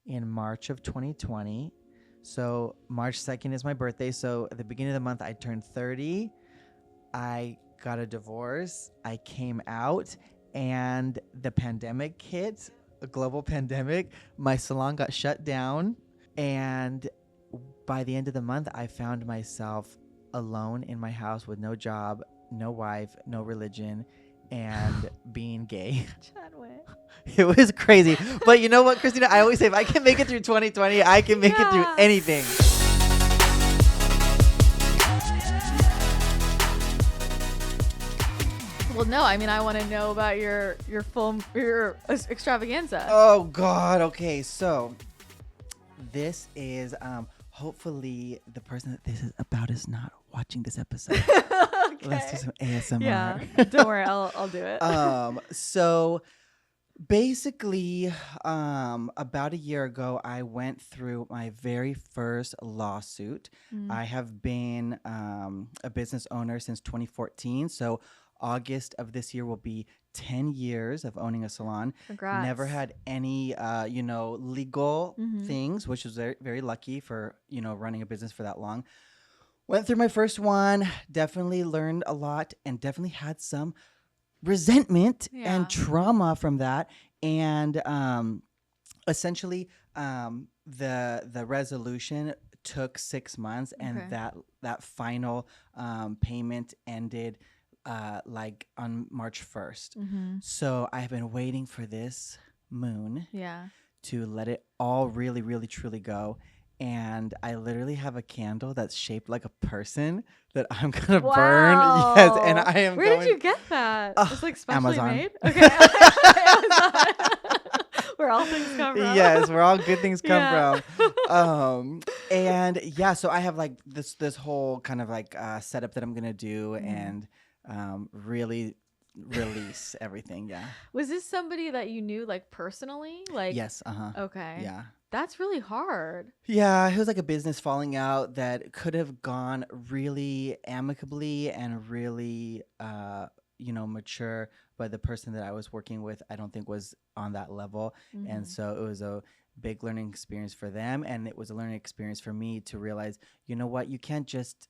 in March of 2020. So March 2nd is my birthday. So at the beginning of the month, I turned 30. I got a divorce. I came out and the pandemic hit, a global pandemic. My salon got shut down. And by the end of the month, I found myself alone in my house with no job, no wife, no religion, and being gay. Chadwinn. It was crazy. But you know what, Christina? I always say if I can make it through 2020, I can make it through anything. Well, no, I mean, I want to know about your extravaganza. Oh, God. Okay, so this is hopefully the person that this is about is not watching this episode. Okay. Let's do some ASMR. Yeah, don't worry, I'll do it. So basically, about a year ago, I went through my very first lawsuit. I have been a business owner since 2014. So August of this year will be 10 years of owning a salon. Congrats. Never had any, legal things, which was very, very lucky for, running a business for that long. Went through my first one, definitely learned a lot and definitely had some resentment and trauma from that. And essentially, the resolution took 6 months, and that final payment ended like on March 1st. So I've been waiting for this moon to let it all really, really, truly go. And I literally have a candle that's shaped like a person that I'm gonna burn. Yes, and I am. Where did you get that? It's like specially Amazon. made. Okay, Amazon. Where all things come from. Yes, where all good things come from. And yeah, so I have like this whole kind of like setup that I'm gonna do and really release everything. Yeah. Was this somebody that you knew like personally? Like yes. Okay. Yeah. That's really hard. Yeah, it was like a business falling out that could have gone really amicably and really, mature. But the person that I was working with, I don't think was on that level. And so it was a big learning experience for them. And it was a learning experience for me to realize, you know what, you can't just,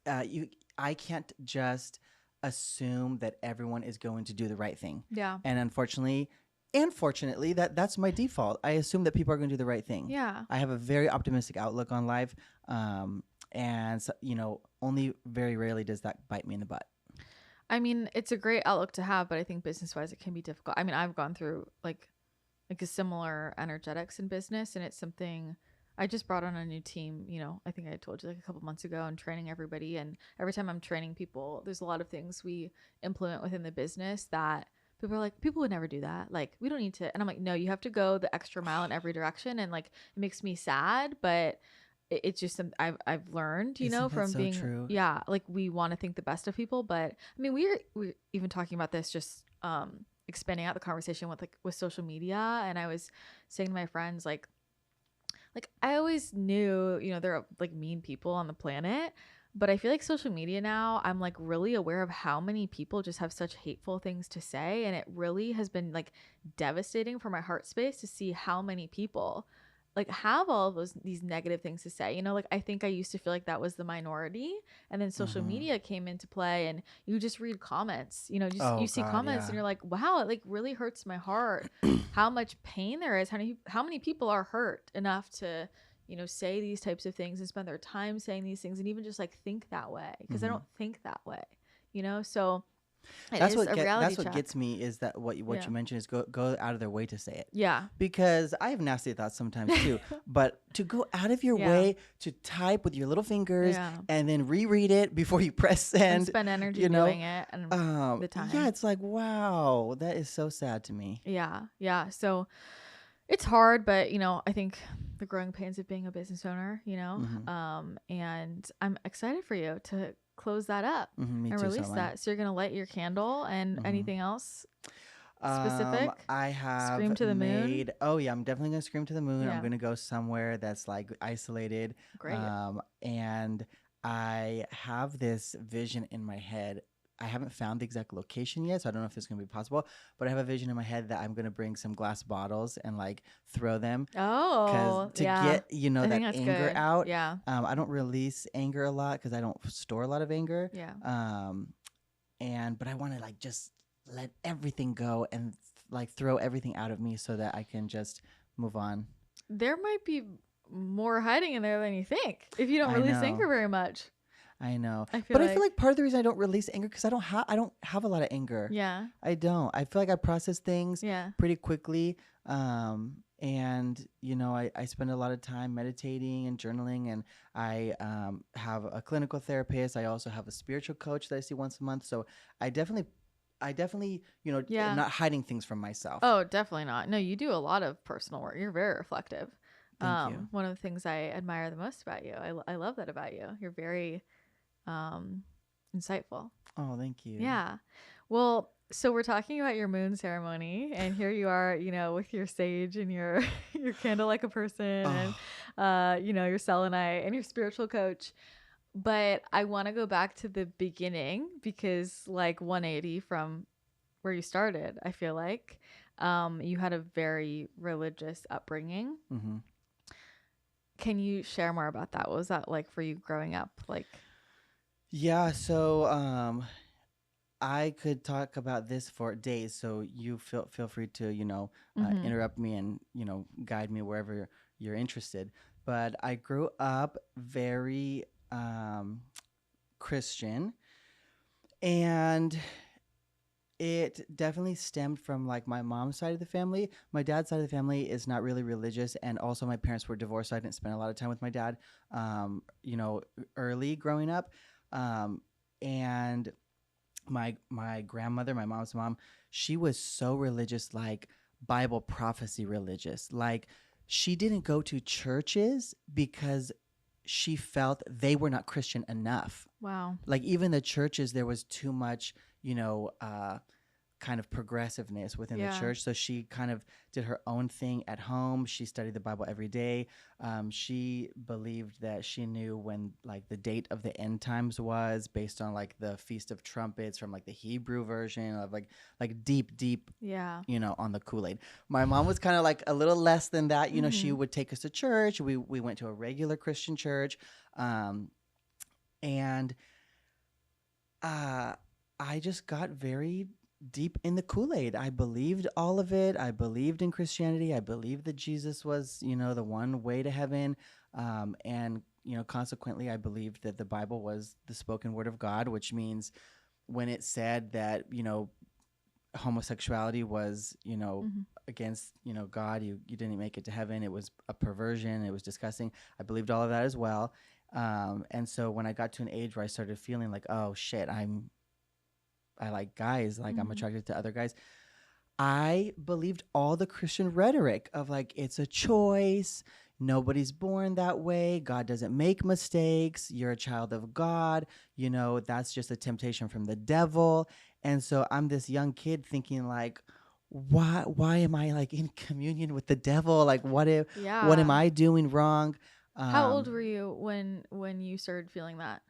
I can't just assume that everyone is going to do the right thing. Yeah. And unfortunately, and fortunately, that's my default. I assume that people are going to do the right thing. Yeah. I have a very optimistic outlook on life. And, so, only very rarely does that bite me in the butt. I mean, it's a great outlook to have, but I think business-wise, it can be difficult. I mean, I've gone through like a similar energetics in business, and it's something I just brought on a new team. I think I told you like a couple months ago, and training everybody. And every time I'm training people, there's a lot of things we implement within the business that people are like, people would never do that. Like, we don't need to. And I'm like, no, you have to go the extra mile in every direction. And like, it makes me sad, but it's just some I've learned, from so being, true? like we want to think the best of people. But I mean, we're even talking about this, just expanding out the conversation with social media. And I was saying to my friends, like I always knew, there are like mean people on the planet. But I feel like social media now, I'm like really aware of how many people just have such hateful things to say. And it really has been like devastating for my heart space to see how many people like have all of these negative things to say. Like I think I used to feel like that was the minority. And then social media came into play, and you just read comments, you see comments and you're like, wow, it like really hurts my heart how much pain there is, how many people are hurt enough to say these types of things and spend their time saying these things, and even just like think that way, because I don't think that way, so That's what check. gets me is that what you mentioned is go out of their way to say it. Yeah. Because I have nasty thoughts sometimes too, but to go out of your way to type with your little fingers and then reread it before you press send, and spend energy doing it and the time. Yeah, it's like, wow, that is so sad to me. Yeah. So it's hard, but I think the growing pains of being a business owner, and I'm excited for you to close that up and release that. So you're going to light your candle and anything else specific? I have Scream to the moon. Oh yeah, I'm definitely going to scream to the moon. Yeah. I'm going to go somewhere that's like isolated. Great. And I have this vision in my head I haven't found the exact location yet, so I don't know if it's going to be possible, but I have a vision in my head that I'm going to bring some glass bottles and like throw them because Oh, to yeah. get, you know, I think that that's anger good. out. Yeah. I don't release anger a lot because I don't store a lot of anger. Yeah. But I want to like just let everything go and like throw everything out of me so that I can just move on. There might be more hiding in there than you think if you don't I release know. anger very much. I know. I feel But I like, feel like part of the reason I don't release anger because I don't have a lot of anger. yeah. I don't. I feel like I process things Yeah. pretty quickly. And you know, I spend a lot of time meditating and journaling, and I have a clinical therapist. I also have a spiritual coach that I see once a month. So I definitely, you know, am Yeah. not hiding things from myself. Oh, definitely not. No, you do a lot of personal work. You're very reflective. Thank you. One of the things I admire the most about you. I love that about you. You're very um insightful. Oh, thank you. Yeah. Well, so we're talking about your moon ceremony, and here you are, with your sage and your your candle like a person, and Oh, your selenite and your spiritual coach. But I want to go back to the beginning because, like, 180 from where you started, I feel like you had a very religious upbringing. mm-hmm. Can you share more about that? What was that like for you growing up? Like, Yeah. So I could talk about this for days, so you feel free to, you know, mm-hmm. interrupt me and, you know, guide me wherever you're interested. But I grew up very Christian, and it definitely stemmed from like my mom's side of the family. My dad's side of the family is not really religious, and also my parents were divorced, so I didn't spend a lot of time with my dad. You know, early growing up, and my grandmother, my mom's mom, she was so religious, like Bible prophecy religious. Like she didn't go to churches because she felt they were not Christian enough. Wow. Like even the churches, there was too much, you know, kind of progressiveness within the Yeah. church. So she kind of did her own thing at home. She studied the Bible every day. She believed that she knew when like the date of the end times was based on like the Feast of Trumpets from like the Hebrew version of like deep, Yeah. you know, on the Kool-Aid. My mom was kind of like a little less than that. You know, she Mm-hmm. would take us to church. We went to a regular Christian church. And I just got very deep in the Kool-Aid. I believed all of it. I believed in Christianity. I believed that Jesus was, you know, the one way to heaven. And, you know, consequently, I believed that the Bible was the spoken word of God, which means when it said that, you know, homosexuality was, you know, Mm-hmm. against, you know, God, you didn't make it to heaven. It was a perversion. It was disgusting. I believed all of that as well. And so when I got to an age where I started feeling like, oh shit, I like guys, like I'm Mm-hmm. attracted to other guys. I believed all the Christian rhetoric of like, it's a choice. Nobody's born that way. God doesn't make mistakes. You're a child of God. You know, that's just a temptation from the devil. And so I'm this young kid thinking like, why am I like in communion with the devil? Like what am Yeah. I doing wrong? How old Um, were you when you started feeling that?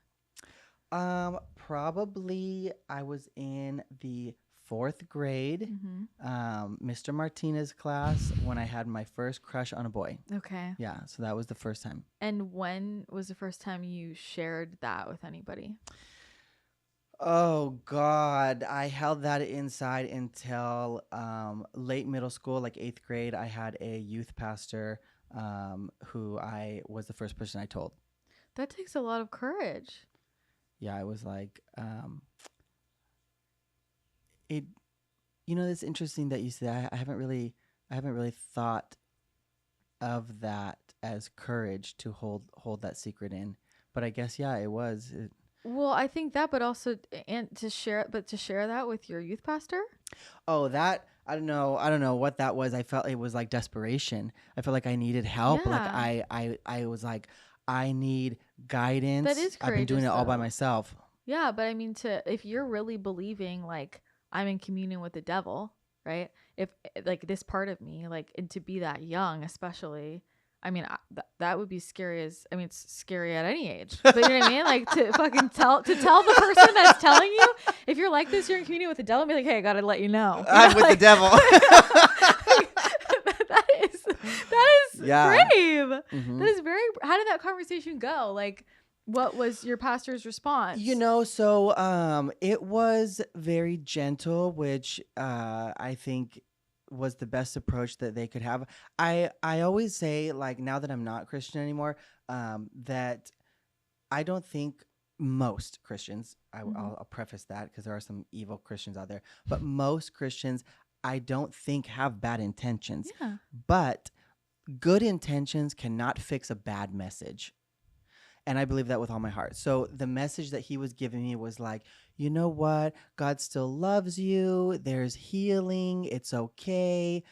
Probably I was in the fourth grade, Mm-hmm. Mr. Martinez class when I had my first crush on a boy. Okay. Yeah, so that was the first time. And when was the first time you shared that with anybody? Oh God, I held that inside until late middle school, like eighth grade. I had a youth pastor who I was the first person I told. That takes a lot of courage. Yeah, I was like, it. You know, it's interesting that you say that. I haven't really thought of that as courage to hold that secret in. But I guess yeah, it was. Well, I think that, but also, and to share that with your youth pastor. Oh, that I don't know. I don't know what that was. I felt it was like desperation. I felt like I needed help. Like Yeah, I was like I need that guidance. is I've been doing courageous it all by though. myself. Yeah, but I mean, if you're really believing like I'm in communion with the devil, right? If like this part of me, like, and to be that young, especially, I mean, that would be scary it's scary at any age, but you know what I mean? Like to fucking tell the person that's telling you, if you're like this, you're in communion with the devil, be like, hey, I gotta let you know. I'm with the devil. that is brave. Mm-hmm. That is very, how did that conversation go? Like, what was your pastor's response? So it was very gentle, which I think was the best approach that they could have. I always say, like, now that I'm not Christian anymore, that I don't think most Christians, I'll preface that because there are some evil Christians out there, but most Christians, I don't think have bad intentions. Yeah. But good intentions cannot fix a bad message. And I believe that with all my heart. So the message that he was giving me was like, you know what? God still loves you. There's healing. It's okay.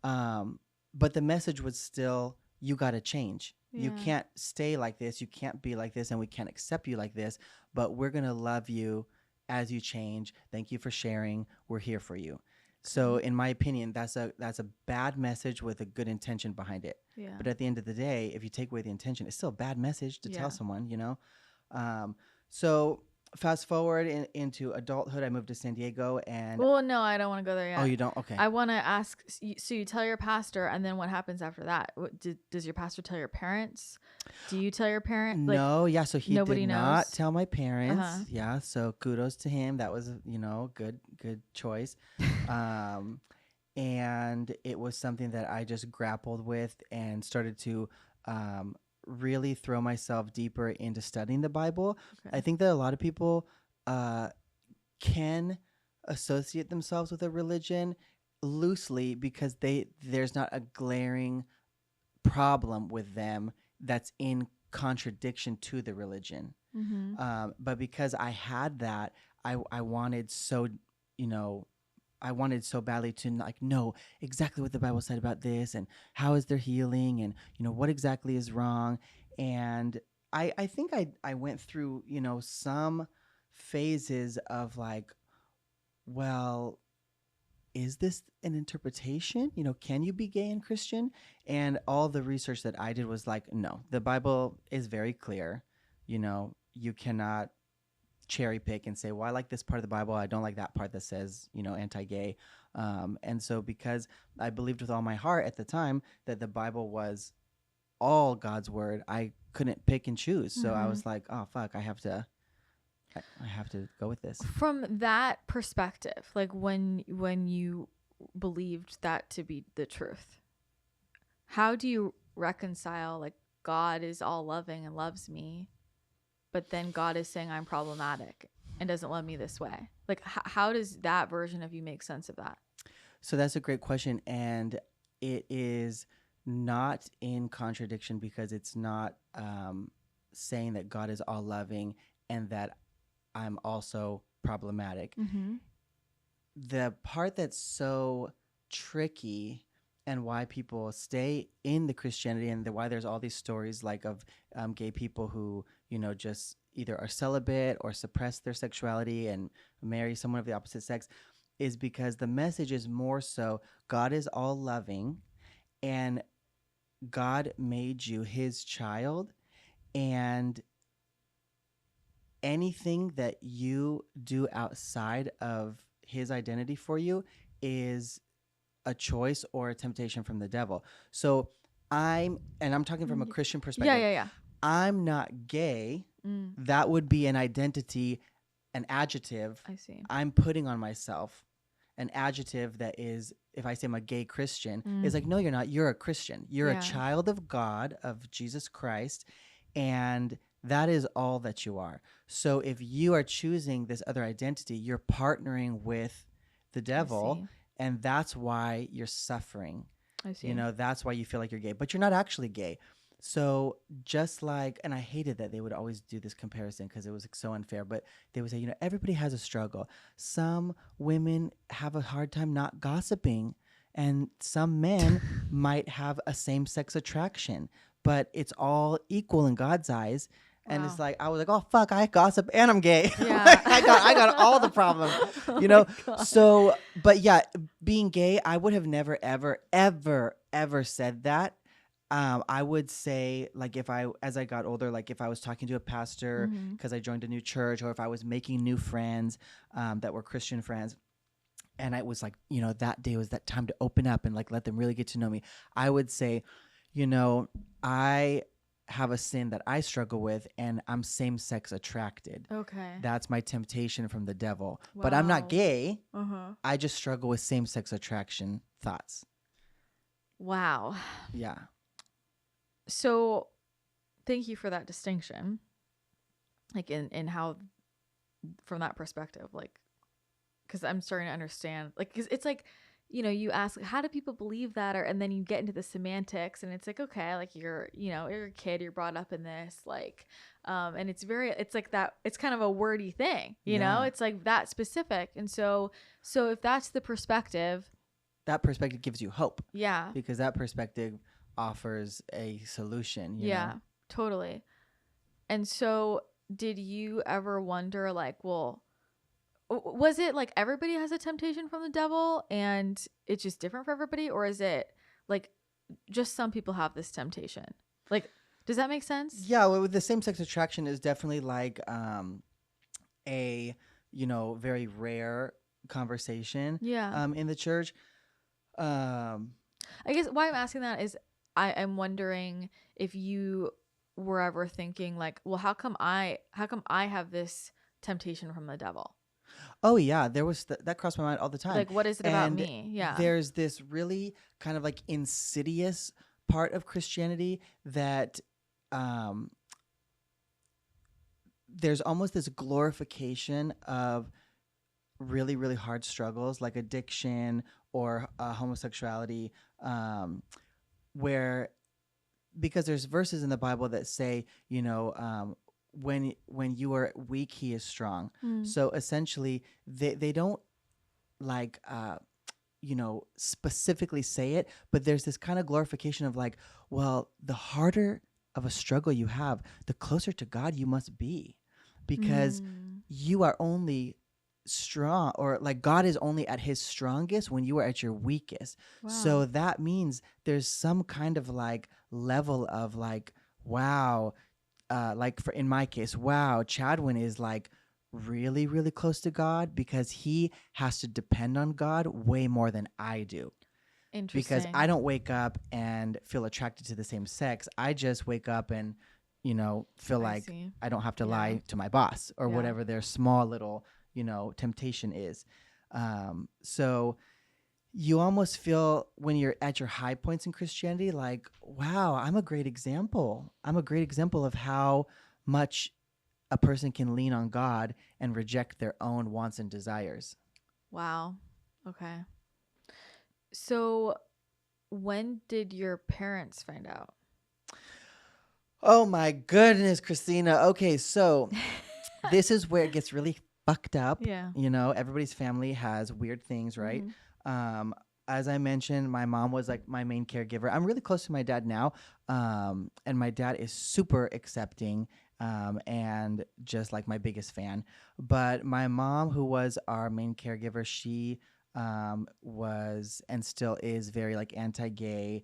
But the message was still, you got to change. Yeah. You can't stay like this. You can't be like this. And we can't accept you like this. But we're going to love you as you change. Thank you for sharing. We're here for you. So in my opinion, that's a bad message with a good intention behind it. Yeah. But at the end of the day, if you take away the intention, it's still a bad message to tell someone, you know? So fast forward into adulthood, I moved to San Diego and... Well, no, I don't want to go there yet. Oh, you don't? Okay. I want to ask, so you tell your pastor and then what happens after that? Does your pastor tell your parents? Do you tell your parents? No, yeah, so he did not knows. tell my parents. Uh-huh. Yeah, so kudos to him. That was, good choice. And it was something that I just grappled with and started to really throw myself deeper into studying the Bible. Okay. I think that a lot of people can associate themselves with a religion loosely because there's not a glaring problem with them that's in contradiction to the religion. Mm-hmm. But because I had that, I wanted so badly to know exactly what the Bible said about this and how is there healing and, what exactly is wrong. And I think I went through, some phases of like, well, is this an interpretation? Can you be gay and Christian? And all the research that I did was like, no, the Bible is very clear. You cannot cherry pick and say, well, I like this part of the Bible, I don't like that part that says, anti-gay. And so because I believed with all my heart at the time that the Bible was all God's word, I couldn't pick and choose. So I was like, oh, fuck, I have to go with this. From that perspective, like when you believed that to be the truth, how do you reconcile, like, God is all loving and loves me, but then God is saying I'm problematic and doesn't love me this way? Like, how does that version of you make sense of that? So that's a great question. And it is not in contradiction because it's not saying that God is all loving and that I'm also problematic. Mm-hmm. The part that's so tricky and why people stay in the Christianity and why there's all these stories like of gay people who, just either are celibate or suppress their sexuality and marry someone of the opposite sex is because the message is more so God is all loving and God made you his child, and anything that you do outside of his identity for you is a choice or a temptation from the devil. So I'm talking from a Christian perspective. Yeah. I'm not gay. That would be an identity, an adjective. I see. I'm putting on myself an adjective that is, if I say I'm a gay Christian, is like, no, you're not. You're a Christian. You're a child of God, of Jesus Christ. And that is all that you are. So if you are choosing this other identity, you're partnering with the devil, and that's why you're suffering. I see. That's why you feel like you're gay, but you're not actually gay. So just like, and I hated that they would always do this comparison because it was like so unfair, but they would say, everybody has a struggle. Some women have a hard time not gossiping, and some men might have a same-sex attraction, but it's all equal in God's eyes. And It's like, I was like, oh, fuck, I gossip and I'm gay. Yeah. I got all the problems, So, but yeah, being gay, I would have never, ever, ever, ever said that. I would say, like, as I got older, like if I was talking to a pastor Mm-hmm. because I joined a new church, or if I was making new friends that were Christian friends, and I was like, that day was that time to open up and like let them really get to know me. I would say, I have a sin that I struggle with, and I'm same sex attracted. Okay. That's my temptation from the devil. But I'm not Wow. gay. Uh-huh. I just struggle with same sex attraction thoughts. Wow. Yeah. So thank you for that distinction. Like in how, from that perspective, like, because I'm starting to understand, like, because it's like, you ask, how do people believe that? And then you get into the semantics, and it's like, okay, like you're a kid, you're brought up in this, like, and it's like that, it's kind of a wordy thing, Yeah. it's like that specific. And so if that's the perspective, That perspective gives you hope, yeah, because that perspective offers a solution, yeah, totally. And so did you ever wonder, like, well, was it like everybody has a temptation from the devil and it's just different for everybody, or is it like just some people have this temptation? Like, does that make sense? Yeah, well, with the same sex attraction is definitely like a very rare conversation Yeah. in the church. Um, I guess why I'm asking that is I'm wondering if you were ever thinking like, well, how come I have this temptation from the devil? oh yeah, there was that crossed my mind all the time, Like, what is it about and me? Yeah. there's this really kind of like insidious part of Christianity that um, there's almost this glorification of really, really hard struggles like addiction or homosexuality, where because there's verses in the Bible that say, when you are weak, He is strong. Mm. So essentially, they don't like specifically say it, but there's this kind of glorification of like, well, the harder of a struggle you have, the closer to God you must be, because Mm. you are only strong, or like God is only at His strongest when you are at your weakest. So Wow. that means there's some kind of like level of like, wow, like for in my case, wow, Chadwinn is like really, really close to God because he has to depend on God way more than I do. Because I Interesting. don't wake up and feel attracted to the same sex. I just wake up and, feel I like see. I don't have to Yeah. lie to my boss or Yeah. whatever their small little, temptation is. So you almost feel when you're at your high points in Christianity, like, wow, I'm a great example. I'm a great example of how much a person can lean on God and reject their own wants and desires. Wow. Okay. So when did your parents find out? Oh my goodness, Christina. Okay, so this is where it gets really fucked up. Yeah. Everybody's family has weird things, right? Mm-hmm. Um, as I mentioned, my mom was like my main caregiver. I'm really close to my dad now, and my dad is super accepting, and just like my biggest fan. But my mom, who was our main caregiver, she was and still is very like anti-gay,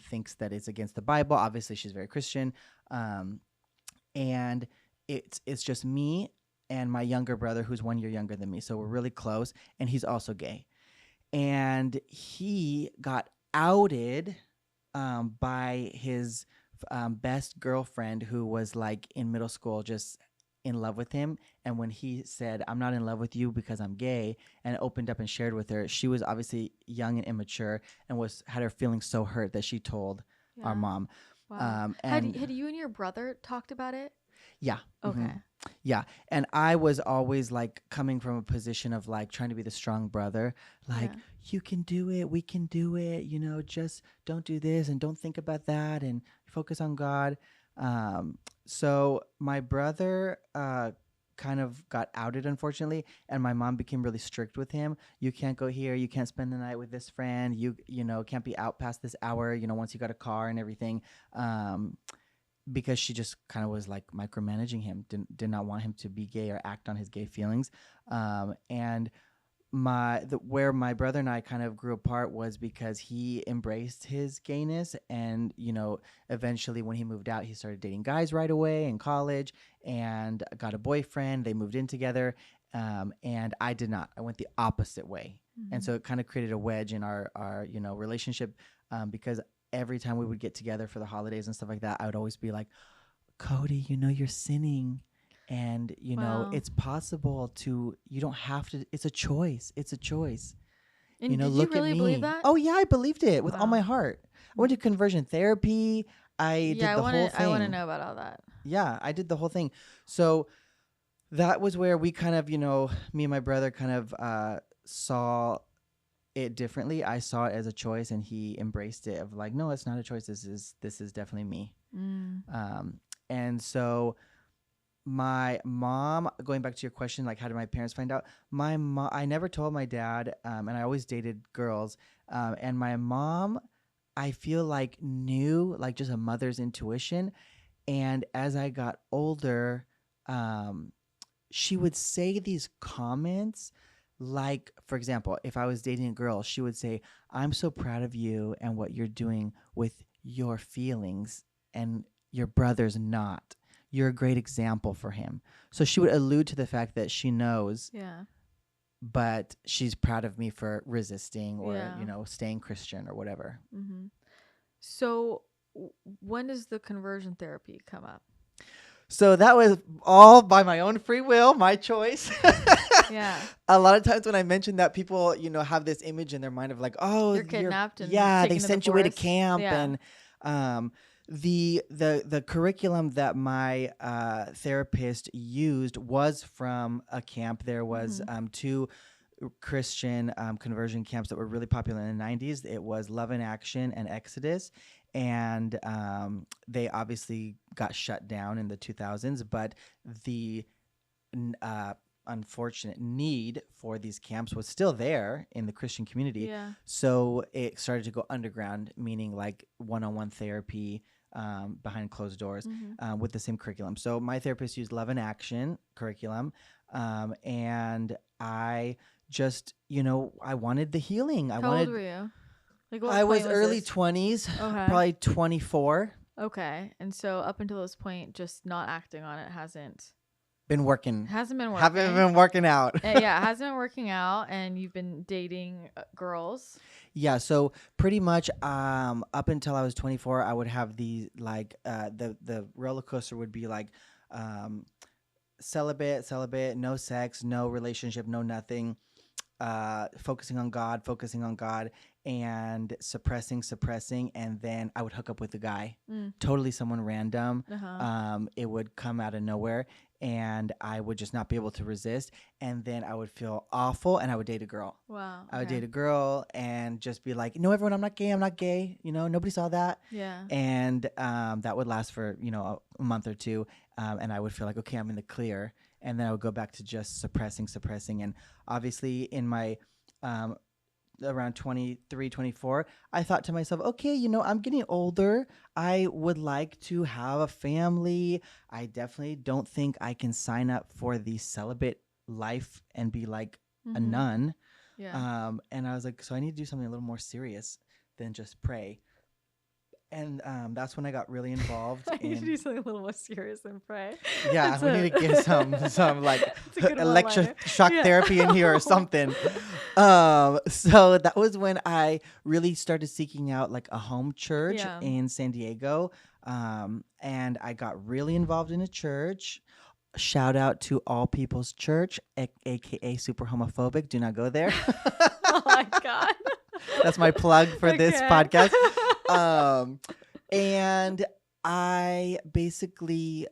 thinks that it's against the Bible. Obviously, she's very Christian, and it's just me and my younger brother, who's 1 year younger than me. So we're really close, and he's also gay. And he got outed by his best girlfriend, who was like in middle school, just in love with him. And when he said, "I'm not in love with you because I'm gay," and opened up and shared with her, she was obviously young and immature and had her feelings so hurt that she told our Yeah. mom. Wow. And Had you and your brother talked about it? yeah. Okay. Yeah. And I was always like coming from a position of like trying to be the strong brother, like, Yeah. you can do it, we can do it, just don't do this and don't think about that and focus on God. So my brother kind of got outed, unfortunately, and my mom became really strict with him. You can't go here, you can't spend the night with this friend, you can't be out past this hour, once you got a car and everything. Because she just kind of was like micromanaging him, did not want him to be gay or act on his gay feelings. And where my brother and I kind of grew apart was because he embraced his gayness, and eventually when he moved out, he started dating guys right away in college and got a boyfriend. They moved in together, and I did not. I went the opposite way, and so it kind of created a wedge in our relationship, because every time we would get together for the holidays and stuff like that, I would always be like, Cody, you're sinning. And, Wow. it's possible you don't have to, it's a choice. It's a choice. And did Look you really at me. believe that? Oh, yeah, I believed it with all Wow. my heart. I went to conversion therapy. I did the whole thing. I want to know about all that. Yeah, I did the whole thing. So that was where we kind of, me and my brother kind of saw it differently. I saw it as a choice, and he embraced it of like, no, it's not a choice. This is definitely me. And so my mom, going back to your question, like how did my parents find out? My mom, I never told my dad, and I always dated girls. And my mom, I feel like knew, like just a mother's intuition. And as I got older, she would say these comments. Like, for example, if I was dating a girl, she would say, I'm so proud of you and what you're doing with your feelings, and your brother's not. You're a great example for him. So she would allude to the fact that she knows, but she's proud of me for resisting or, staying Christian or whatever. Mm-hmm. So when does the conversion therapy come up? So that was all by my own free will, my choice. Yeah. A lot of times when I mention that, people, have this image in their mind of like, oh, you're kidnapped and they sent you away to camp. Yeah. And the curriculum that my therapist used was from a camp. There was two Christian conversion camps that were really popular in the 90s. It was Love in Action and Exodus. And they obviously got shut down in the 2000s, but the unfortunate need for these camps was still there in the Christian community. Yeah. So it started to go underground, meaning like one-on-one therapy behind closed doors with the same curriculum. So my therapist used Love in Action curriculum, and I just, I wanted the healing. How old were you? Like I was early 20s, probably 24. Okay. And so up until this point, just not acting on it hasn't been working. Haven't been working out. Yeah, it hasn't been working out, and you've been dating girls. Yeah, so pretty much up until I was 24, I would have these like the roller coaster would be like celibate, no sex, no relationship, no nothing. Focusing on God, and suppressing, and then I would hook up with a guy, totally someone random. It would come out of nowhere, and I would just not be able to resist, and then I would feel awful, and I would date a girl. Wow. I would date a girl and just be like, no, everyone, I'm not gay. Nobody saw that. Yeah. And that would last for, a month or two, and I would feel like, okay, I'm in the clear. And then I would go back to just suppressing. And obviously in my around 23, 24, I thought to myself, okay, I'm getting older. I would like to have a family. I definitely don't think I can sign up for the celibate life and be like a nun. Yeah. And I was like, so I need to do something a little more serious than just pray. And that's when I got really involved. I need to do something a little more serious than pray. Yeah, we need to get some like electroshock therapy in here or something. So that was when I really started seeking out like a home church in San Diego. And I got really involved in a church. Shout out to All People's Church, aka super homophobic. Do not go there. Oh my God. That's my plug for this podcast. And I basically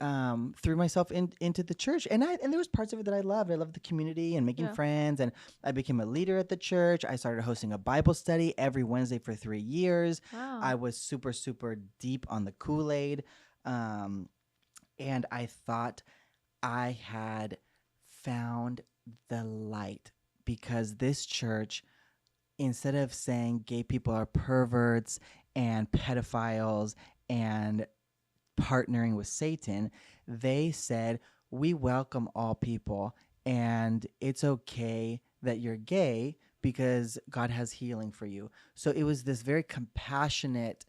threw myself into the church, and there was parts of it that I loved. I loved the community and making friends, and I became a leader at the church. I started hosting a Bible study every Wednesday for 3 years. Wow. I was super, super deep on the Kool-Aid, and I thought I had found the light, because this church, instead of saying gay people are perverts and pedophiles and partnering with Satan, they said, we welcome all people, and it's okay that you're gay because God has healing for you. So it was this very compassionate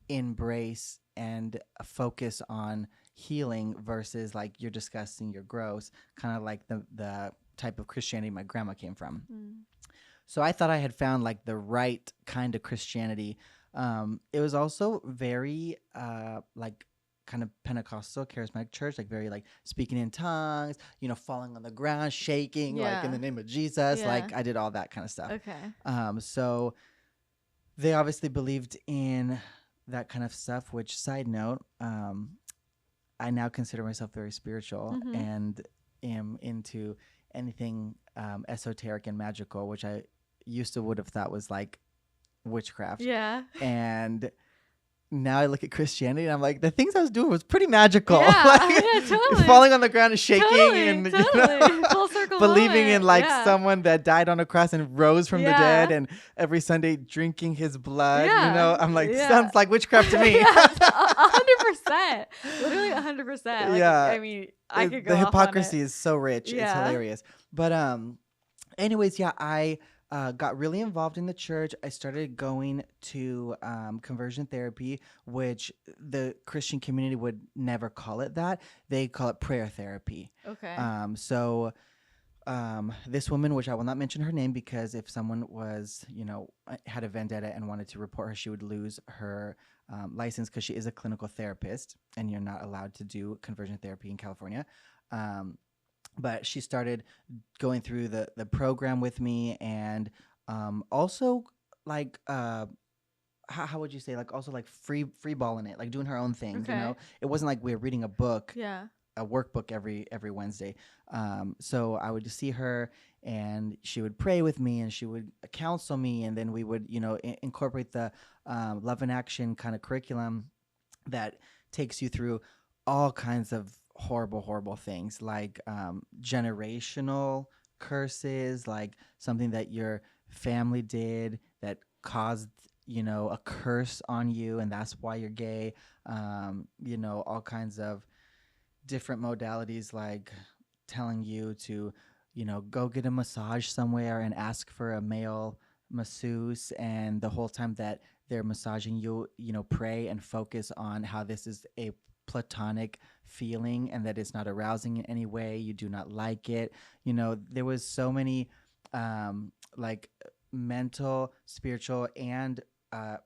embrace and a focus on healing versus like you're disgusting, you're gross, kind of like the type of Christianity my grandma came from. So I thought I had found like the right kind of Christianity. It was also very like kind of Pentecostal, charismatic church, like very like speaking in tongues, falling on the ground, shaking, like in the name of Jesus. Yeah. Like I did all that kind of stuff. Okay. So they obviously believed in that kind of stuff, which side note, I now consider myself very spiritual and am into anything esoteric and magical, which I used to would have thought was like witchcraft. Yeah. And now I look at Christianity and I'm like, the things I was doing was pretty magical. Yeah, like, yeah, totally. Falling on the ground and shaking Totally, and full circle believing moment. in like Yeah. someone that died on a cross and rose from the dead, and every Sunday drinking his blood. I'm like, sounds like witchcraft to me. 100%. Literally 100%. Like, Yeah. I mean, I could go the off hypocrisy on it. is so rich. It's hilarious. But anyways, I got really involved in the church. I started going to conversion therapy, which the Christian community would never call it that. They call it prayer therapy. Okay. So this woman, which I will not mention her name because if someone was, had a vendetta and wanted to report her, she would lose her license because she is a clinical therapist and you're not allowed to do conversion therapy in California. But she started going through the program with me, and also like how would you say, like also like free balling it, like doing her own thing. Okay. It wasn't like we were reading a book, Yeah. a workbook every Wednesday. So I would just see her, and she would pray with me, and she would counsel me, and then we would incorporate the Love in Action kind of curriculum that takes you through all kinds of horrible things, like generational curses, like something that your family did that caused a curse on you, and that's why you're gay. All kinds of different modalities, like telling you to go get a massage somewhere and ask for a male masseuse, and the whole time that they're massaging you, pray and focus on how this is a platonic feeling and that it's not arousing in any way. You do not like it. There was so many like mental, spiritual, and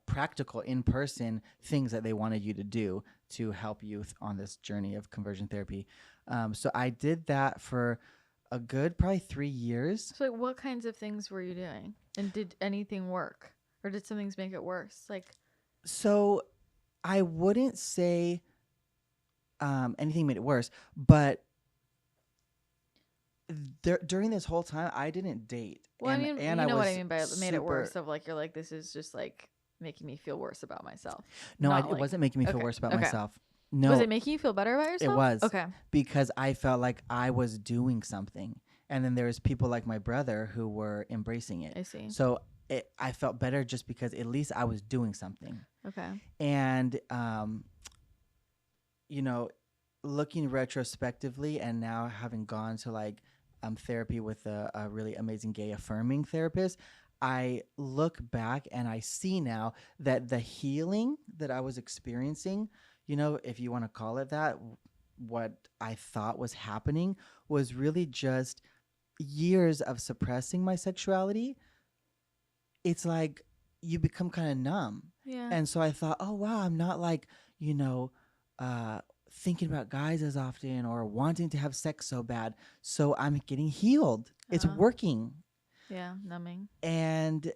practical in-person things that they wanted you to do to help you on this journey of conversion therapy. So I did that for a good probably 3 years. So like, what kinds of things were you doing? And did anything work? Or did some things make it worse? So I wouldn't say anything made it worse, but during this whole time, I didn't date. Well, and, I mean, and you know I was what I mean by made it worse. Of like, you're like, this is just like making me feel worse about myself. No, it wasn't making me feel worse about myself. No. Was it making you feel better about yourself? It was. Okay. Because I felt like I was doing something. And then there was people like my brother who were embracing it. I see. So I felt better just because at least I was doing something. Okay. And, looking retrospectively and now having gone to like therapy with a really amazing gay affirming therapist, I look back and I see now that the healing that I was experiencing, if you want to call it that, what I thought was happening was really just years of suppressing my sexuality. It's like you become kind of numb. Yeah. And so I thought, oh, wow, I'm not like, thinking about guys as often or wanting to have sex so bad. So I'm getting healed. It's working. Yeah, numbing. And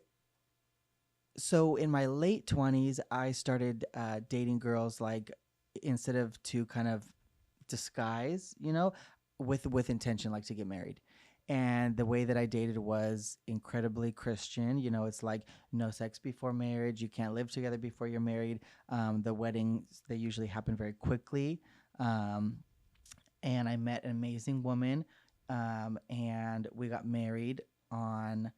so in my late 20s, I started dating girls, like instead of to kind of disguise, with intention, like to get married. And the way that I dated was incredibly Christian. It's like no sex before marriage. You can't live together before you're married. The weddings, they usually happen very quickly. And I met an amazing woman, and we got married on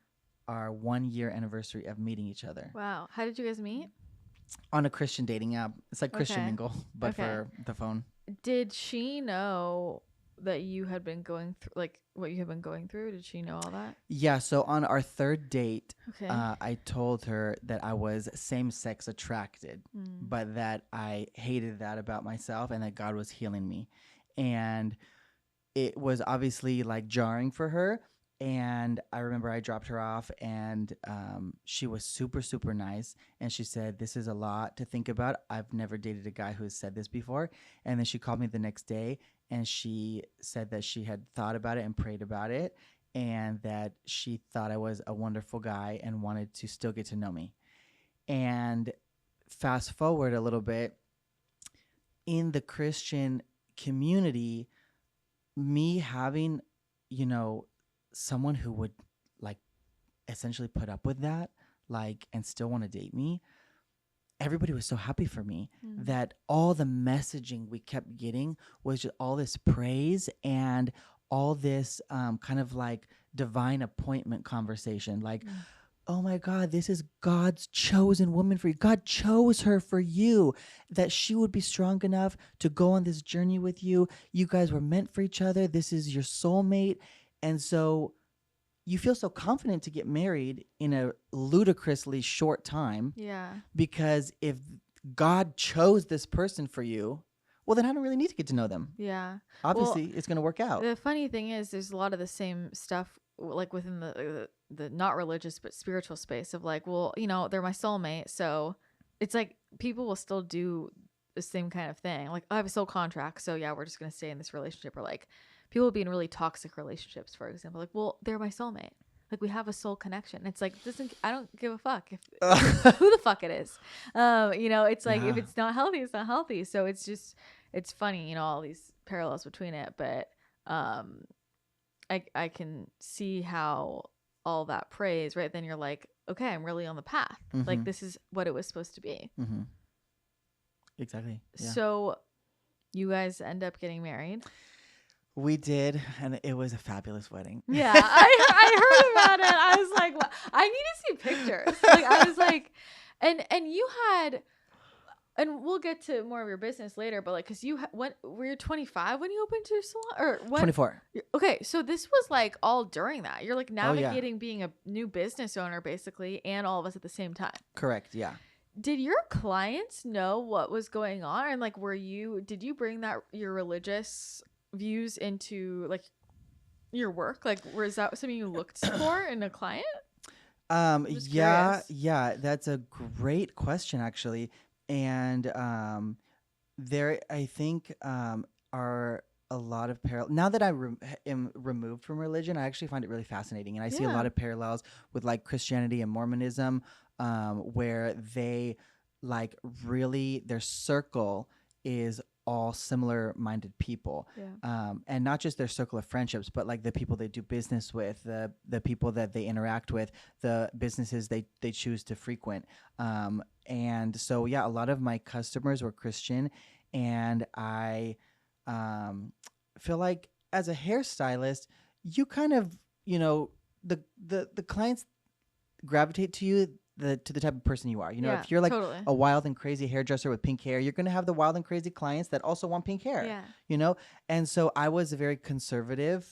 our 1 year anniversary of meeting each other. Wow. How did you guys meet? On a Christian dating app. It's like Christian Mingle, but for the phone. Did she know that you had been going through, like what you had been going through? Did she know all that? Yeah. So on our third date, Okay. I told her that I was same-sex attracted, but that I hated that about myself and that God was healing me. And it was obviously like jarring for her. And I remember I dropped her off, and she was super, super nice. And she said, "This is a lot to think about. I've never dated a guy who has said this before." And then she called me the next day, and she said that she had thought about it and prayed about it, and that she thought I was a wonderful guy and wanted to still get to know me. And fast forward a little bit, in the Christian community, me having, you know, someone who would like essentially put up with that, like, and still want to date me, everybody was so happy for me that all the messaging we kept getting was just all this praise and all this kind of like divine appointment conversation. Like, oh my God, this is God's chosen woman for you. God chose her for you, that she would be strong enough to go on this journey with you. You guys were meant for each other. This is your soulmate. And so you feel so confident to get married in a ludicrously short time. Yeah. Because if God chose this person for you, well, then I don't really need to get to know them. Yeah. Obviously, it's going to work out. The funny thing is, there's a lot of the same stuff, like within the not religious but spiritual space of like, well, you know, they're my soulmate, so it's like people will still do the same kind of thing. Like, I have a soul contract, so yeah, we're just gonna stay in this relationship. Or like, people be in really toxic relationships, for example. Like, well, they're my soulmate. Like, we have a soul connection. It's like, I don't give a fuck if who the fuck it is. You know, it's like, if it's not healthy, it's not healthy. So it's just, it's funny, you know, all these parallels between it. But I can see how all that praise, right? Then you're like, okay, I'm really on the path. Like, this is what it was supposed to be. Exactly. Yeah. So you guys end up getting married. We did, and it was a fabulous wedding. Yeah, I heard about it. I was like, well, I need to see pictures. Like, I was like, and you had, and we'll get to more of your business later, but like, because were you 25 when you opened your salon, or what? 24. Okay, so this was like all during that. You're like navigating being a new business owner, basically, and all of us at the same time. Correct. Yeah. Did your clients know what was going on? And like, did you bring your religious views into like your work? Like, was that something you looked for in a client? Yeah, that's a great question, actually. And there, I think, are a lot of parallels. Now that I am removed from religion, I actually find it really fascinating, and I see a lot of parallels with like Christianity and Mormonism, where they like really, their circle is all similar minded people. And not just their circle of friendships, but like the people they do business with, the people that they interact with, the businesses they choose to frequent. And so, yeah, a lot of my customers were Christian, and I feel like as a hairstylist, you kind of, you know, the clients gravitate to you, to the type of person you are. You know, if you're like a wild and crazy hairdresser with pink hair, you're going to have the wild and crazy clients that also want pink hair, you know? And so I was a very conservative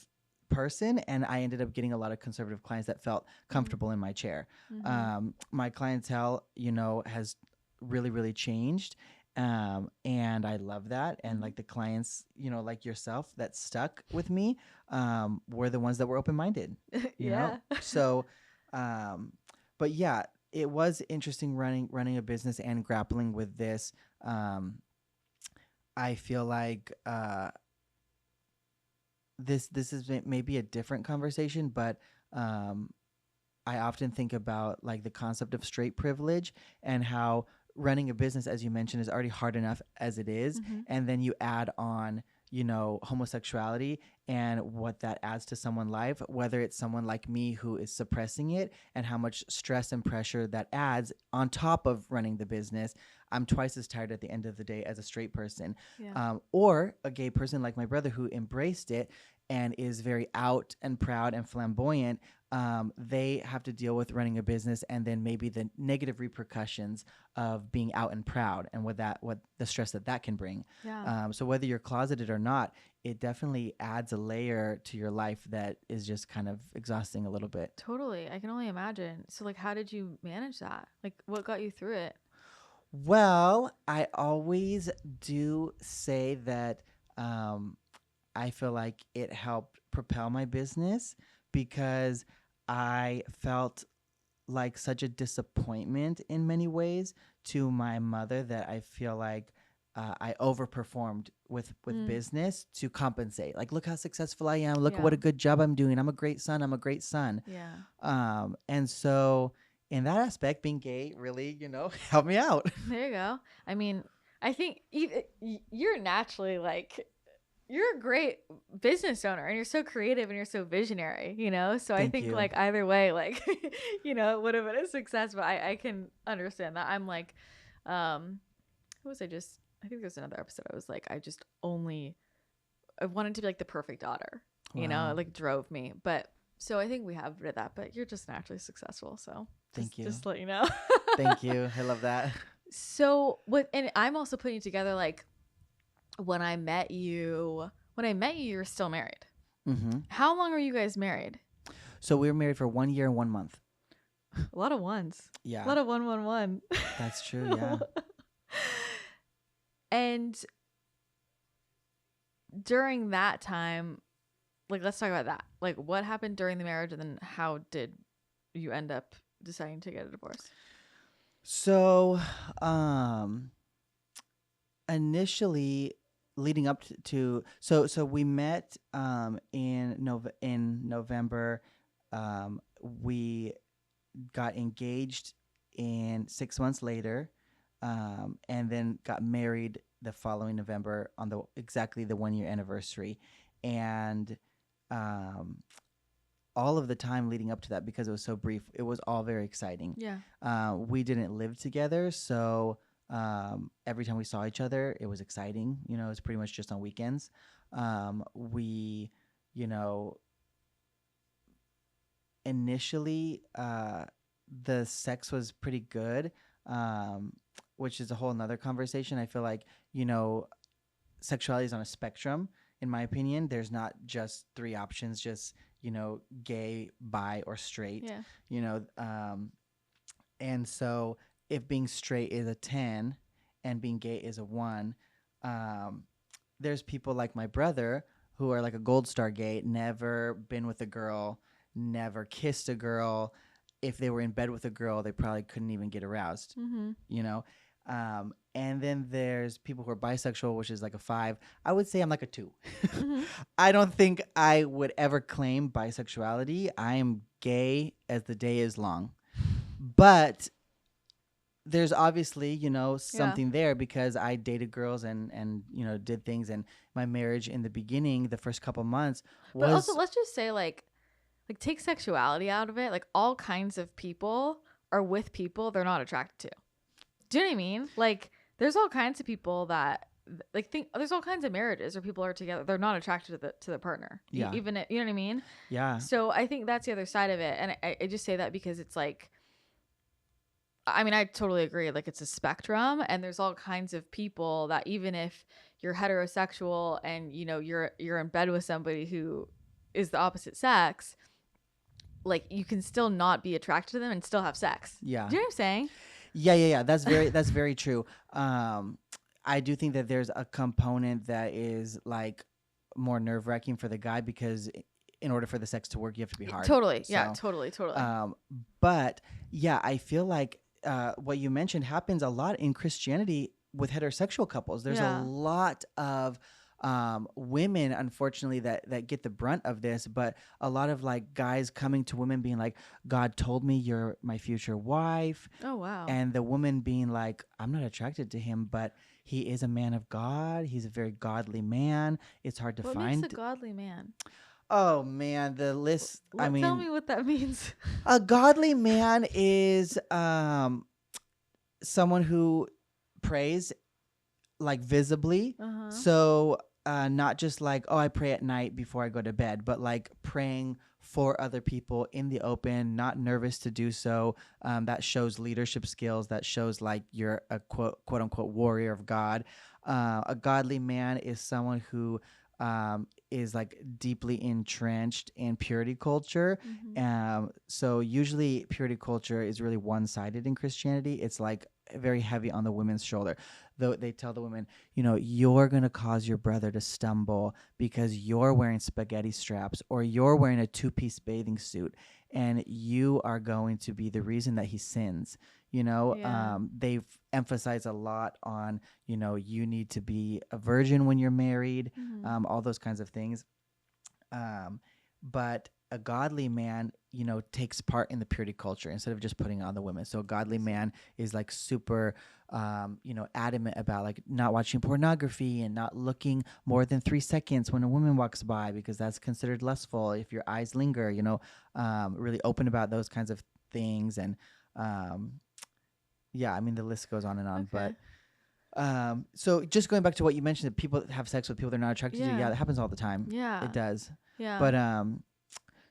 person, and I ended up getting a lot of conservative clients that felt comfortable in my chair. My clientele, you know, has really, really changed. And I love that. And like the clients, you know, like yourself that stuck with me, were the ones that were open-minded, you know? So, but yeah, it was interesting running a business and grappling with this. I feel like this is maybe a different conversation, but I often think about like the concept of straight privilege and how running a business, as you mentioned, is already hard enough as it is, and then you add on, you know, homosexuality and what that adds to someone's life, whether it's someone like me who is suppressing it, and how much stress and pressure that adds on top of running the business. I'm twice as tired at the end of the day as a straight person, or a gay person like my brother who embraced it and is very out and proud and flamboyant. they have to deal with running a business and then maybe the negative repercussions of being out and proud and what the stress that can bring. Yeah. So whether you're closeted or not, it definitely adds a layer to your life that is just kind of exhausting a little bit. Totally. I can only imagine. So like, how did you manage that? Like, what got you through it? Well, I always do say that I feel like it helped propel my business because I felt like such a disappointment in many ways to my mother that I feel like I overperformed with business to compensate. Like, look how successful I am. Look what a good job I'm doing. I'm a great son. I'm a great son. Yeah. And so in that aspect, being gay really, helped me out. There you go. I mean, I think you're naturally like, you're a great business owner and you're so creative and you're so visionary, So I think like either way, like, it would have been a success, but I can understand that. I'm like, who was I think there's another episode. I was like, I wanted to be like the perfect daughter, it like drove me. But so I think we have rid of that, but you're just naturally successful. So Thank you. Just to let you know. Thank you. I love that. So and I'm also putting together like, when I met you, you were still married. Mm-hmm. How long are you guys married? So we were married for 1 year and 1 month. A lot of ones. Yeah. A lot of 111. That's true. Yeah. And during that time, like, let's talk about that. Like, what happened during the marriage, and then how did you end up deciding to get a divorce? So, initially, leading up to so we met in November. We got engaged in 6 months later, and then got married the following November on exactly the 1 year anniversary, and all of the time leading up to that, because it was so brief, it was all very exciting. Yeah. We didn't live together, so every time we saw each other, it was exciting. It was pretty much just on weekends. We, initially, the sex was pretty good, which is a whole nother conversation. I feel like, sexuality is on a spectrum. In my opinion, there's not just three options, just, gay, bi, or straight. Yeah. And so if being straight is a 10 and being gay is a 1, there's people like my brother who are like a gold star gay, never been with a girl, never kissed a girl. If they were in bed with a girl, they probably couldn't even get aroused, and then there's people who are bisexual, which is like a 5. I would say I'm like a 2. Mm-hmm. I don't think I would ever claim bisexuality. I am gay as the day is long. But there's obviously, something there, because I dated girls and did things. And my marriage in the beginning, the first couple months was... But also, let's just say, like take sexuality out of it. Like, all kinds of people are with people they're not attracted to. Do you know what I mean? Like, there's all kinds of people that... there's all kinds of marriages where people are together, they're not attracted to the partner. Yeah. Even you know what I mean? Yeah. So I think that's the other side of it. And I just say that because it's like, I mean, I totally agree. Like, it's a spectrum, and there's all kinds of people that, even if you're heterosexual and you're in bed with somebody who is the opposite sex, like, you can still not be attracted to them and still have sex. Yeah. Do you know what I'm saying? Yeah. That's very true. I do think that there's a component that is like more nerve-wracking for the guy, because in order for the sex to work, you have to be hard. Totally. So, yeah, totally. But yeah, I feel like what you mentioned happens a lot in Christianity with heterosexual couples. There's a lot of women, unfortunately, that get the brunt of this, but a lot of like guys coming to women being like, God told me you're my future wife. Oh, wow. And the woman being like, I'm not attracted to him, but he is a man of God. He's a very godly man. It's hard to find. What makes a godly man? Oh man, the list. Tell me what that means. A godly man is someone who prays like visibly. So not just like, oh, I pray at night before I go to bed, but like praying for other people in the open, not nervous to do so. That shows leadership skills. That shows like you're a quote unquote warrior of God. A godly man is someone who is like deeply entrenched in purity culture. So usually purity culture is really one-sided in Christianity. It's like very heavy on the women's shoulder. Though they tell the women, you're going to cause your brother to stumble because you're wearing spaghetti straps or you're wearing a two-piece bathing suit, and you are going to be the reason that he sins. They've emphasized a lot on, you need to be a virgin when you're married, all those kinds of things. But a godly man, takes part in the purity culture instead of just putting on the women. So a godly man is like super, adamant about like not watching pornography and not looking more than 3 seconds when a woman walks by, because that's considered lustful if your eyes linger, really open about those kinds of things. And, yeah, I mean, the list goes on and on, Okay. but so just going back to what you mentioned, that people have sex with people they're not attracted to. Yeah, that happens all the time. Yeah. It does. Yeah. But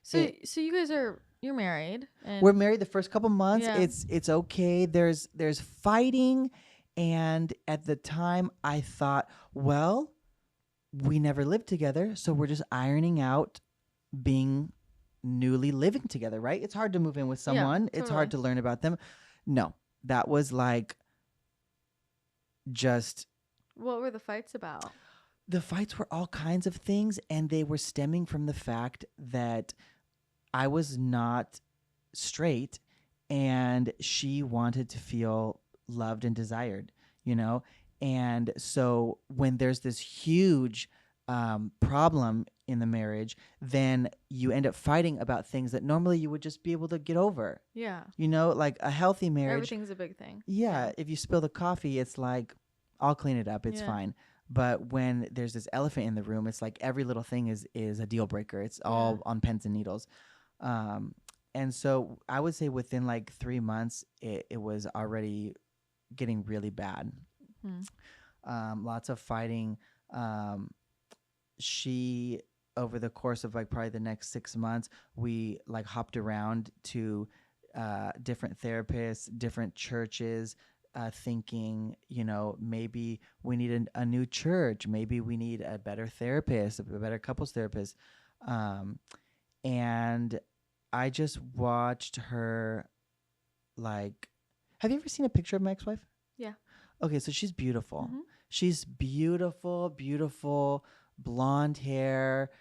so you guys you're married, and we're married the first couple months. Yeah. It's okay. There's fighting, and at the time I thought, well, we never lived together, so we're just ironing out being newly living together, right? It's hard to move in with someone. Yeah, It's hard to learn about them. No, that was like just. What were the fights about? The fights were all kinds of things, and they were stemming from the fact that I was not straight and she wanted to feel loved and desired, And so when there's this huge problem in the marriage, then you end up fighting about things that normally you would just be able to get over. Yeah. Like a healthy marriage. Everything's a big thing. Yeah. If you spill the coffee, it's like, I'll clean it up. It's fine. But when there's this elephant in the room, it's like every little thing is a deal breaker. It's all on pins and needles. And so I would say within like 3 months, it was already getting really bad. Lots of fighting. She, over the course of like probably the next 6 months, we like hopped around to different therapists, different churches, thinking, maybe we need a new church. Maybe we need a better therapist, a better couples therapist. And I just watched her, like, have you ever seen a picture of my ex-wife? Yeah. Okay, so she's beautiful. She's beautiful, blonde hair,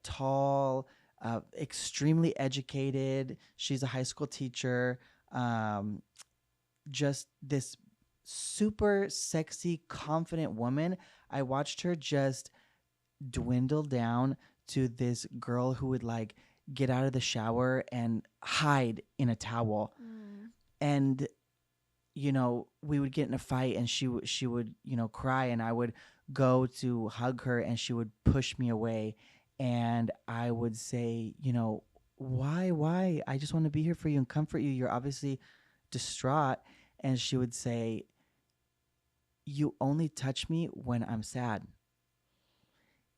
tall, extremely educated. She's a high school teacher. Just this super sexy, confident woman. I watched her just dwindle down to this girl who would like get out of the shower and hide in a towel. And we would get in a fight, and she would cry, and I would go to hug her, and she would push me away, and I would say, why? I just want to be here for you and comfort you. You're obviously distraught. And she would say, you only touch me when I'm sad.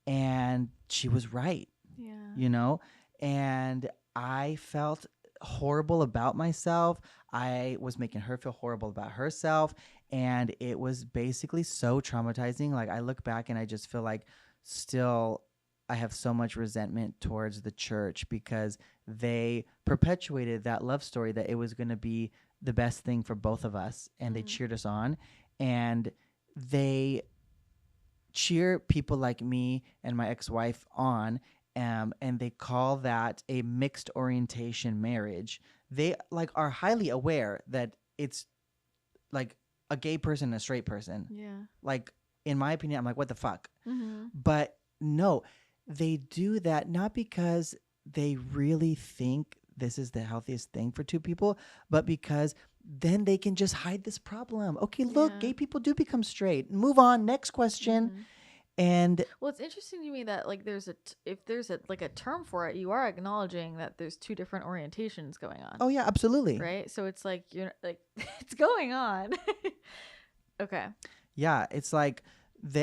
And she was right. Yeah. And I felt horrible about myself. I was making her feel horrible about herself. And it was basically so traumatizing. Like, I look back and I just feel like still I have so much resentment towards the church, because they perpetuated that love story that it was going to be the best thing for both of us, and they cheered us on, and they cheer people like me and my ex-wife on, and they call that a mixed orientation marriage. They like are highly aware that it's like a gay person and a straight person. Yeah. Like, in my opinion, I'm like, what the fuck? But no, they do that not because they really think this is the healthiest thing for two people, but because then they can just hide this problem. Okay, look, gay people do become straight. Move on. Next question. And well, it's interesting to me that like if there's a term for it, you are acknowledging that there's two different orientations going on. Oh yeah, absolutely. Right. So it's like you're like it's going on. Okay. Yeah, it's like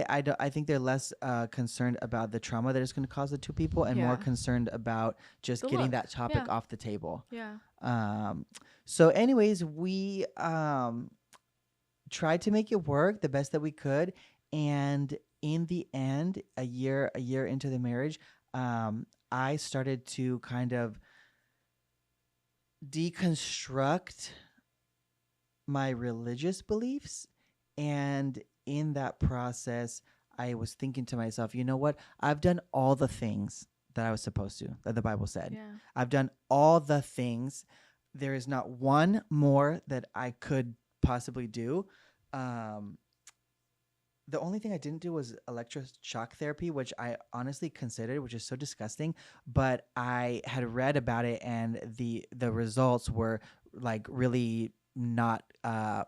I think they're less concerned about the trauma that it's going to cause the two people, and more Yeah. concerned about just The getting look. that topic Yeah. off the table. Yeah. So anyways, we tried to make it work the best that we could, and in the end, a year into the marriage, I started to kind of deconstruct my religious beliefs. And in that process, I was thinking to myself, you know what? I've done all the things that I was supposed to, that the Bible said. Yeah. I've done all the things. There is not one more that I could possibly do. Um, the only thing I didn't do was electroshock therapy, which I honestly considered, which is so disgusting. But I had read about it, and the results were like really not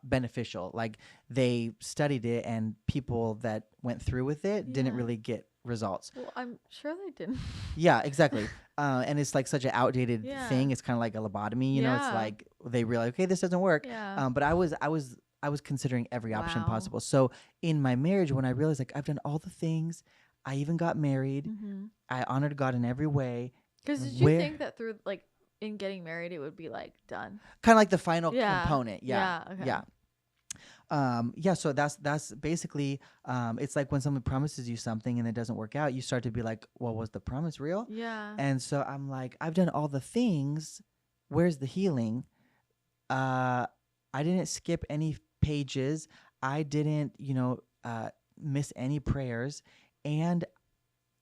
beneficial. Like they studied it, and people that went through with it didn't Yeah. really get results. Well, I'm sure they didn't. Yeah, exactly. And it's like such an outdated Yeah. thing. It's kind of like a lobotomy, you know. It's Yeah. like they realize, okay, this doesn't work. Yeah. But I was considering every option Wow. possible. So in my marriage, when I realized like I've done all the things, I even got married. Mm-hmm. I honored God in every way. Because did you think that through, like, in getting married, it would be like done? Kind of like the final Yeah. component. Yeah. Yeah. Okay. Yeah. So that's basically, it's like when someone promises you something and it doesn't work out, you start to be like, well, was the promise real? Yeah. And so I'm like, I've done all the things. Where's the healing? I didn't skip any pages. I didn't, miss any prayers. And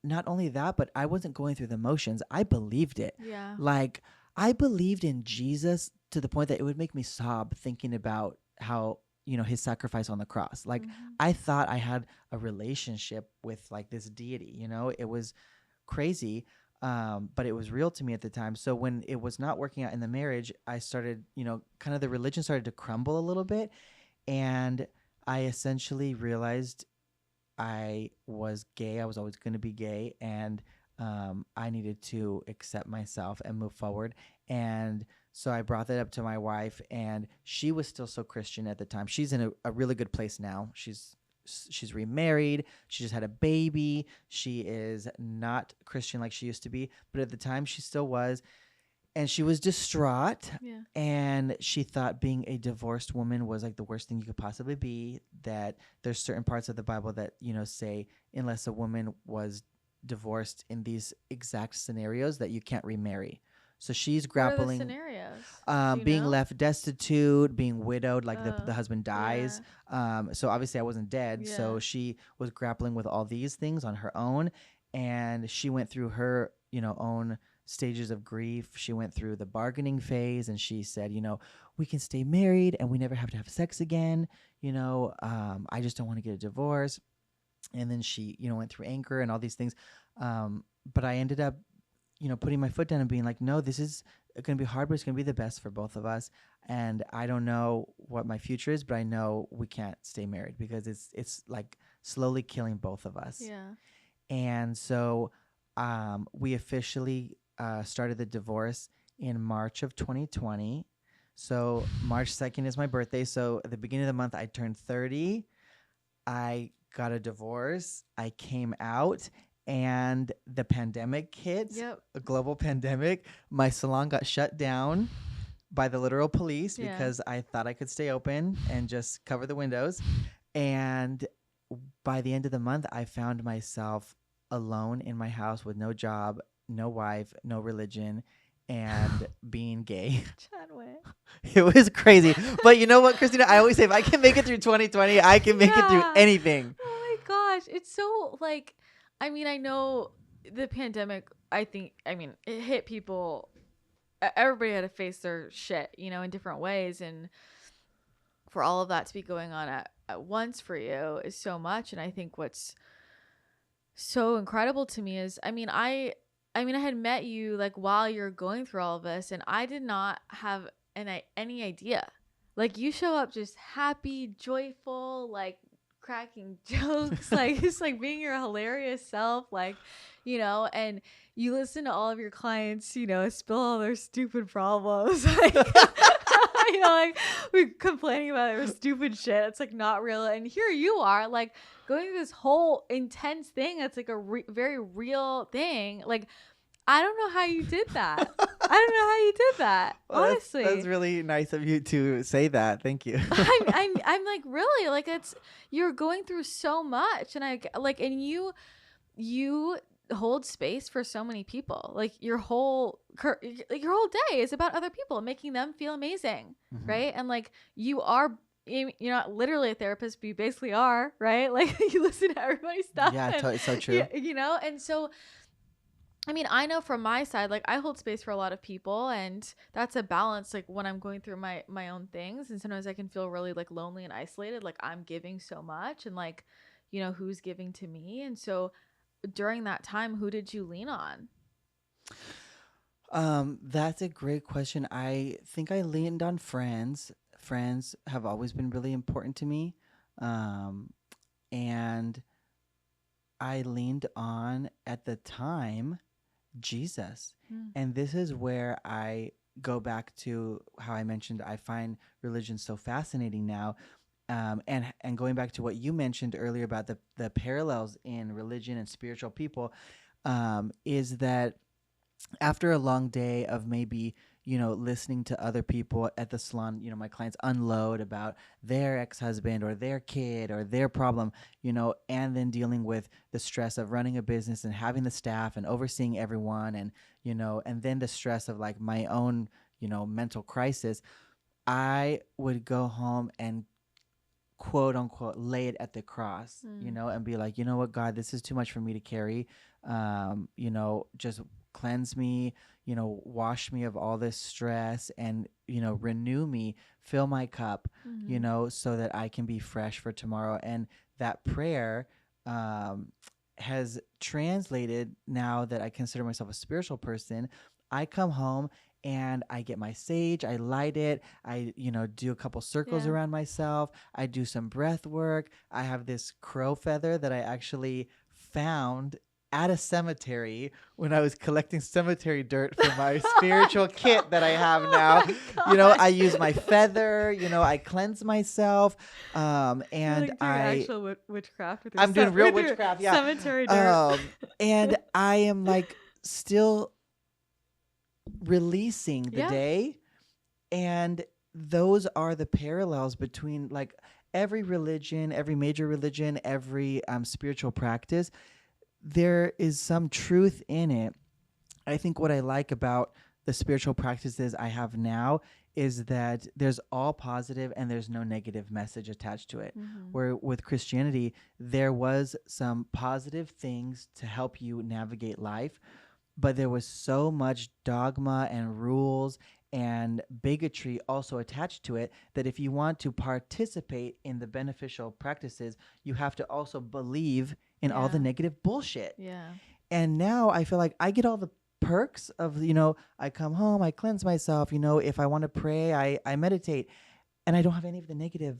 not only that, but I wasn't going through the motions. I believed it. Yeah. Like I believed in Jesus to the point that it would make me sob thinking about how, his sacrifice on the cross. Like I thought I had a relationship with like this deity, it was crazy. But it was real to me at the time. So when it was not working out in the marriage, I started, kind of the religion started to crumble a little bit. And I essentially realized I was gay. I was always going to be gay. And I needed to accept myself and move forward. And so I brought that up to my wife, and she was still so Christian at the time. She's in a really good place now. She's remarried. She just had a baby. She is not Christian like she used to be, but at the time she still was. And she was distraught. Yeah. And she thought being a divorced woman was like the worst thing you could possibly be, that there's certain parts of the Bible that, say unless a woman was divorced in these exact scenarios that you can't remarry. So she's grappling. What are the scenarios? Being left destitute, being widowed, like the husband dies. Yeah. So obviously I wasn't dead. Yeah. So she was grappling with all these things on her own. And she went through her, own stages of grief. She went through the bargaining phase, and she said, we can stay married and we never have to have sex again. I just don't want to get a divorce. And then she, went through anger and all these things. But I ended up, putting my foot down and being like, no, this is going to be hard, but it's going to be the best for both of us. And I don't know what my future is, but I know we can't stay married because it's like slowly killing both of us. Yeah. And so we officially started the divorce in March of 2020. So March 2nd is my birthday. So at the beginning of the month, I turned 30. I got a divorce. I came out. And the pandemic hit, a global pandemic. My salon got shut down by the literal police because I thought I could stay open and just cover the windows. And by the end of the month, I found myself alone in my house with no job, no wife, no religion, and being gay. Chadwinn. It was crazy. But you know what, Christina? I always say if I can make it through 2020, I can make it through anything. Oh my gosh. It's so like... I mean, I know the pandemic, it hit people, everybody had to face their shit, in different ways. And for all of that to be going on at once for you is so much. And I think what's so incredible to me is, I had met you like while you're going through all of this, and I did not have any idea. Like you show up just happy, joyful, like cracking jokes, like just like being your hilarious self, like, and you listen to all of your clients, spill all their stupid problems. Like, You know, like we're complaining about it, stupid shit. It's like not real. And here you are, like going through this whole intense thing. That's like a very real thing. Like, I don't know how you did that. I don't know how you did that. Well, Honestly, that's really nice of you to say that. Thank you. I'm like, really, like you're going through so much, and and you hold space for so many people. Like your whole day is about other people, making them feel amazing, right? And like you're not literally a therapist, but you basically are, right? Like you listen to everybody's stuff. Yeah, it's so true. You know, and so I mean, I know from my side, like I hold space for a lot of people, and that's a balance. Like when I'm going through my own things, and sometimes I can feel really like lonely and isolated. Like I'm giving so much, and like, you know, who's giving to me? And so during that time, who did you lean on? That's a great question. I think I leaned on friends. Friends have always been really important to me. And I leaned on at the time Jesus. And this is where I go back to how I mentioned I find religion so fascinating now. And going back to what you mentioned earlier about the parallels in religion and spiritual people, is that after a long day of maybe, listening to other people at the salon, my clients unload about their ex-husband or their kid or their problem, and then dealing with the stress of running a business and having the staff and overseeing everyone and, and then the stress of like my own, mental crisis, I would go home and quote unquote lay it at the cross, and be like, you know what, God, this is too much for me to carry. Just cleanse me, wash me of all this stress and, renew me, fill my cup, so that I can be fresh for tomorrow. And that prayer has translated now that I consider myself a spiritual person. I come home and I get my sage, I light it, I, do a couple circles around myself, I do some breath work. I have this crow feather that I actually found at a cemetery when I was collecting cemetery dirt for my spiritual kit that I have now. I use my feather, I cleanse myself. And like actual witchcraft with your I'm doing real witchcraft, yeah. Cemetery dirt. And I am like still releasing the day. And those are the parallels between like every religion, every major religion, every spiritual practice. There is some truth in it. I think what I like about the spiritual practices I have now is that there's all positive and there's no negative message attached to it. Where with Christianity, there was some positive things to help you navigate life, but there was so much dogma and rules and bigotry also attached to it that if you want to participate in the beneficial practices, you have to also believe in all the negative bullshit. Yeah. And now I feel like I get all the perks of, I come home, I cleanse myself, if I want to pray, I meditate, and I don't have any of the negative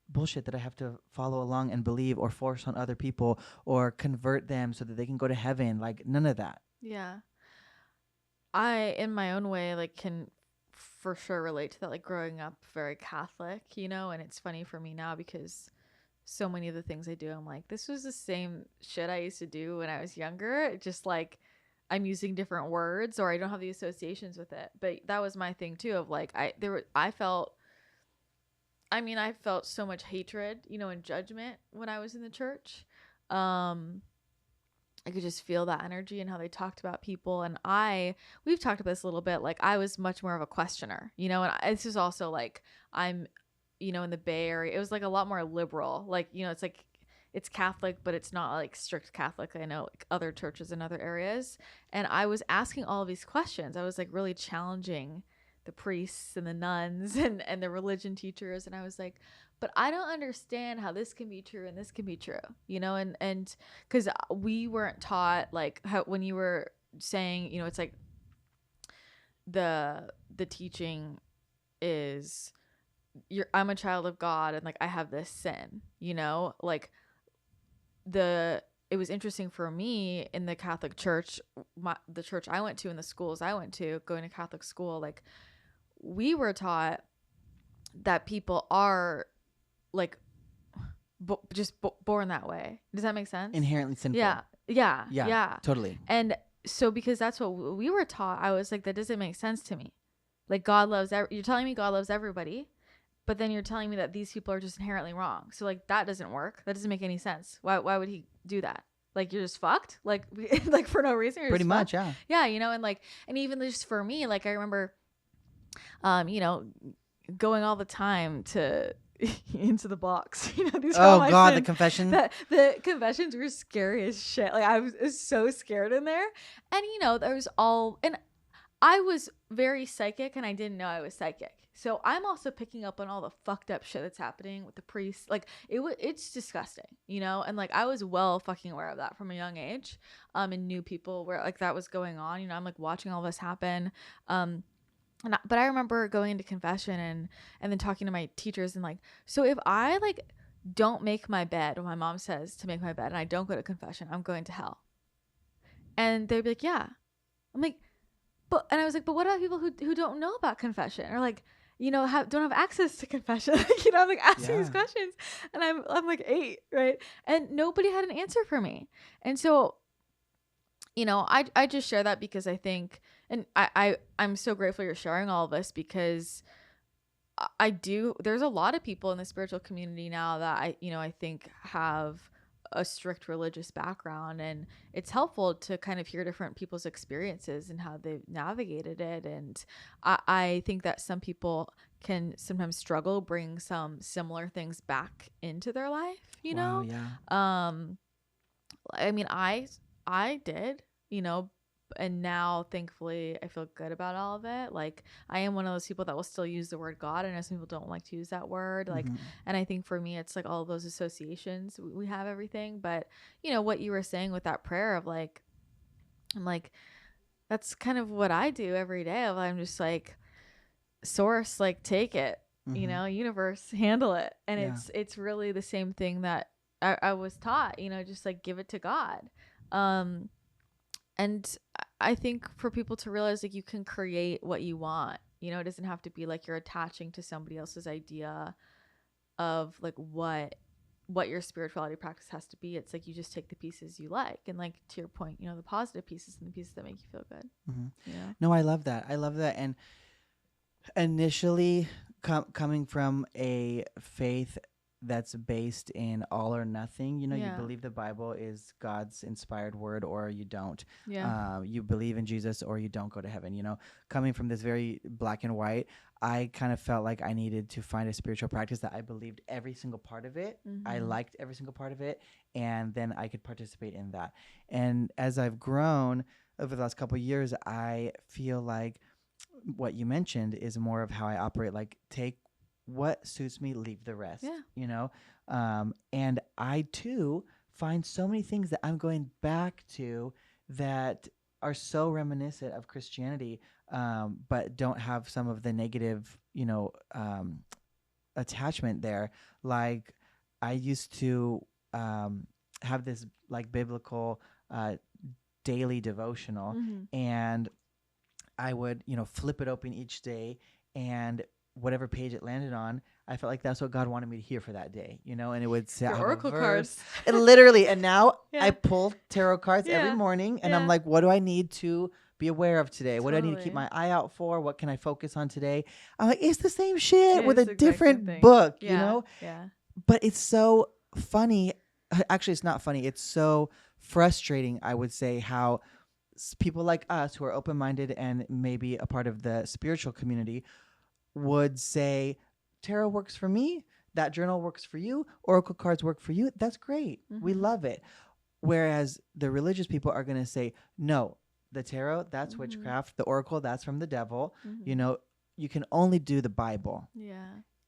bullshit that I have to follow along and believe or force on other people or convert them so that they can go to heaven. Like none of that. Yeah. I, in my own way, like can for sure relate to that, like growing up very Catholic, and it's funny for me now because so many of the things I do, I'm like, this was the same shit I used to do when I was younger. It just like I'm using different words or I don't have the associations with it. But that was my thing too of like I felt so much hatred, and judgment when I was in the church. I could just feel that energy and how they talked about people. And we've talked about this a little bit. Like I was much more of a questioner, and this is also like I'm, in the Bay Area, it was like a lot more liberal. Like, it's like, it's Catholic, but it's not like strict Catholic. I know like other churches in other areas. And I was asking all of these questions. I was like really challenging the priests and the nuns and the religion teachers. And I was like, but I don't understand how this can be true and this can be true, and because we weren't taught like how, when you were saying, it's like the teaching is I'm a child of God and like I have this sin, like it was interesting for me in the Catholic church, the church I went to and the schools I went to, going to Catholic school, like we were taught that people are like born that way. Does that make sense? Inherently sinful. Yeah. Totally. And so because that's what we were taught, I was like, that doesn't make sense to me. Like God loves you're telling me God loves everybody, but then you're telling me that these people are just inherently wrong. So like that doesn't work. That doesn't make any sense. Why would he do that? Like you're just fucked? Like like for no reason? You're Pretty just much, fucked? yeah. Yeah, and even just for me, like I remember going all the time to into the box. These are all my God, sins. the confession. The confessions were scary as shit. Like I was so scared in there. And there was and I was very psychic and I didn't know I was psychic. So I'm also picking up on all the fucked up shit that's happening with the priests. Like it's disgusting, and like I was well fucking aware of that from a young age. And knew people where like that was going on. I'm like watching all this happen. But I remember going into confession and then talking to my teachers and like, so if I like don't make my bed when my mom says to make my bed and I don't go to confession, I'm going to hell. And they'd be like, yeah. I'm like, and I was like, but what about people who don't know about confession or like, don't have access to confession? I'm like asking these questions and I'm like 8, right? And nobody had an answer for me. And so, I just share that because I think, and I'm so grateful you're sharing all of this because there's a lot of people in the spiritual community now that I think have a strict religious background, and it's helpful to kind of hear different people's experiences and how they've navigated it. And I think that some people can sometimes struggle bring some similar things back into their life, Wow, yeah. I mean, I did, and now thankfully I feel good about all of it. Like I am one of those people that will still use the word God. I know some people don't like to use that word. Like, and I think for me, it's like all of those associations. We have everything, but what you were saying with that prayer of like, I'm like, that's kind of what I do every day. I'm just like, source, like take it, universe, handle it. And it's really the same thing that I was taught, just like give it to God. And I think for people to realize like you can create what you want, it doesn't have to be like you're attaching to somebody else's idea of like what your spirituality practice has to be. It's like you just take the pieces you like, and like to your point, the positive pieces and the pieces that make you feel good. No, I love that. And initially coming from a faith that's based in all or nothing, you believe the Bible is God's inspired word or you don't. You believe in Jesus or you don't go to heaven. Coming from this very black and white, I kind of felt like I needed to find a spiritual practice that I believed every single part of it. I liked every single part of it, and then I could participate in that. And as I've grown over the last couple of years, I feel like what you mentioned is more of how I operate. Like take what suits me, leave the rest. And I too find so many things that I'm going back to that are so reminiscent of Christianity, but don't have some of the negative, attachment there. Like I used to have this like biblical daily devotional, and I would, flip it open each day, and whatever page it landed on, I felt like that's what God wanted me to hear for that day, and it would say oracle cards. And literally, and now I pull tarot cards every morning, and I'm like, what do I need to be aware of today? What do I need to keep my eye out for? What can I focus on today? I'm like, it's the same shit with a different book, Yeah. But it's so funny. Actually, it's not funny. It's so frustrating, I would say, how people like us who are open-minded and maybe a part of the spiritual community would say, tarot works for me, that journal works for you, oracle cards work for you. That's great. We love it. Whereas the religious people are going to say, no, the tarot, that's witchcraft. The oracle, that's from the devil. You can only do the Bible.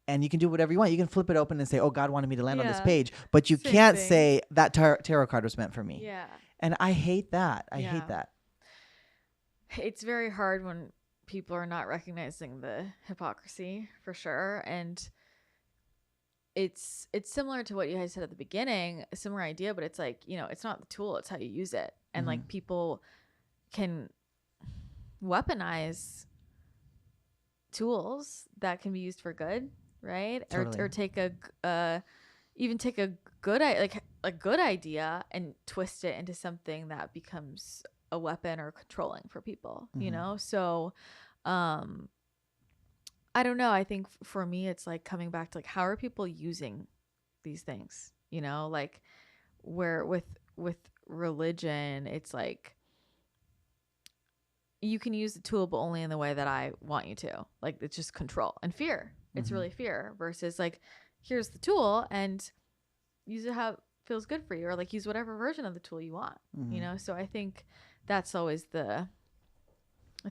And you can do whatever you want. You can flip it open and say, oh, God wanted me to land on this page. But you can't say that tarot card was meant for me. And I hate that. I hate that. It's very hard when people are not recognizing the hypocrisy, for sure. And it's similar to what you guys said at the beginning, a similar idea, but it's like, it's not the tool, it's how you use it. And like people can weaponize tools that can be used for good right? Totally. Or take even take a like a good idea and twist it into something that becomes a weapon or controlling for people, you Mm-hmm. know? So, um, I don't know. I think for me, it's like coming back to like, how are people using these things, you know, like where with religion, it's like you can use the tool, but only in the way that I want you to. Like it's just control and fear. It's Mm-hmm. really fear versus like, here's the tool and use it how it feels good for you, or like use whatever version of the tool you want, you Mm-hmm. know? So I think that's always the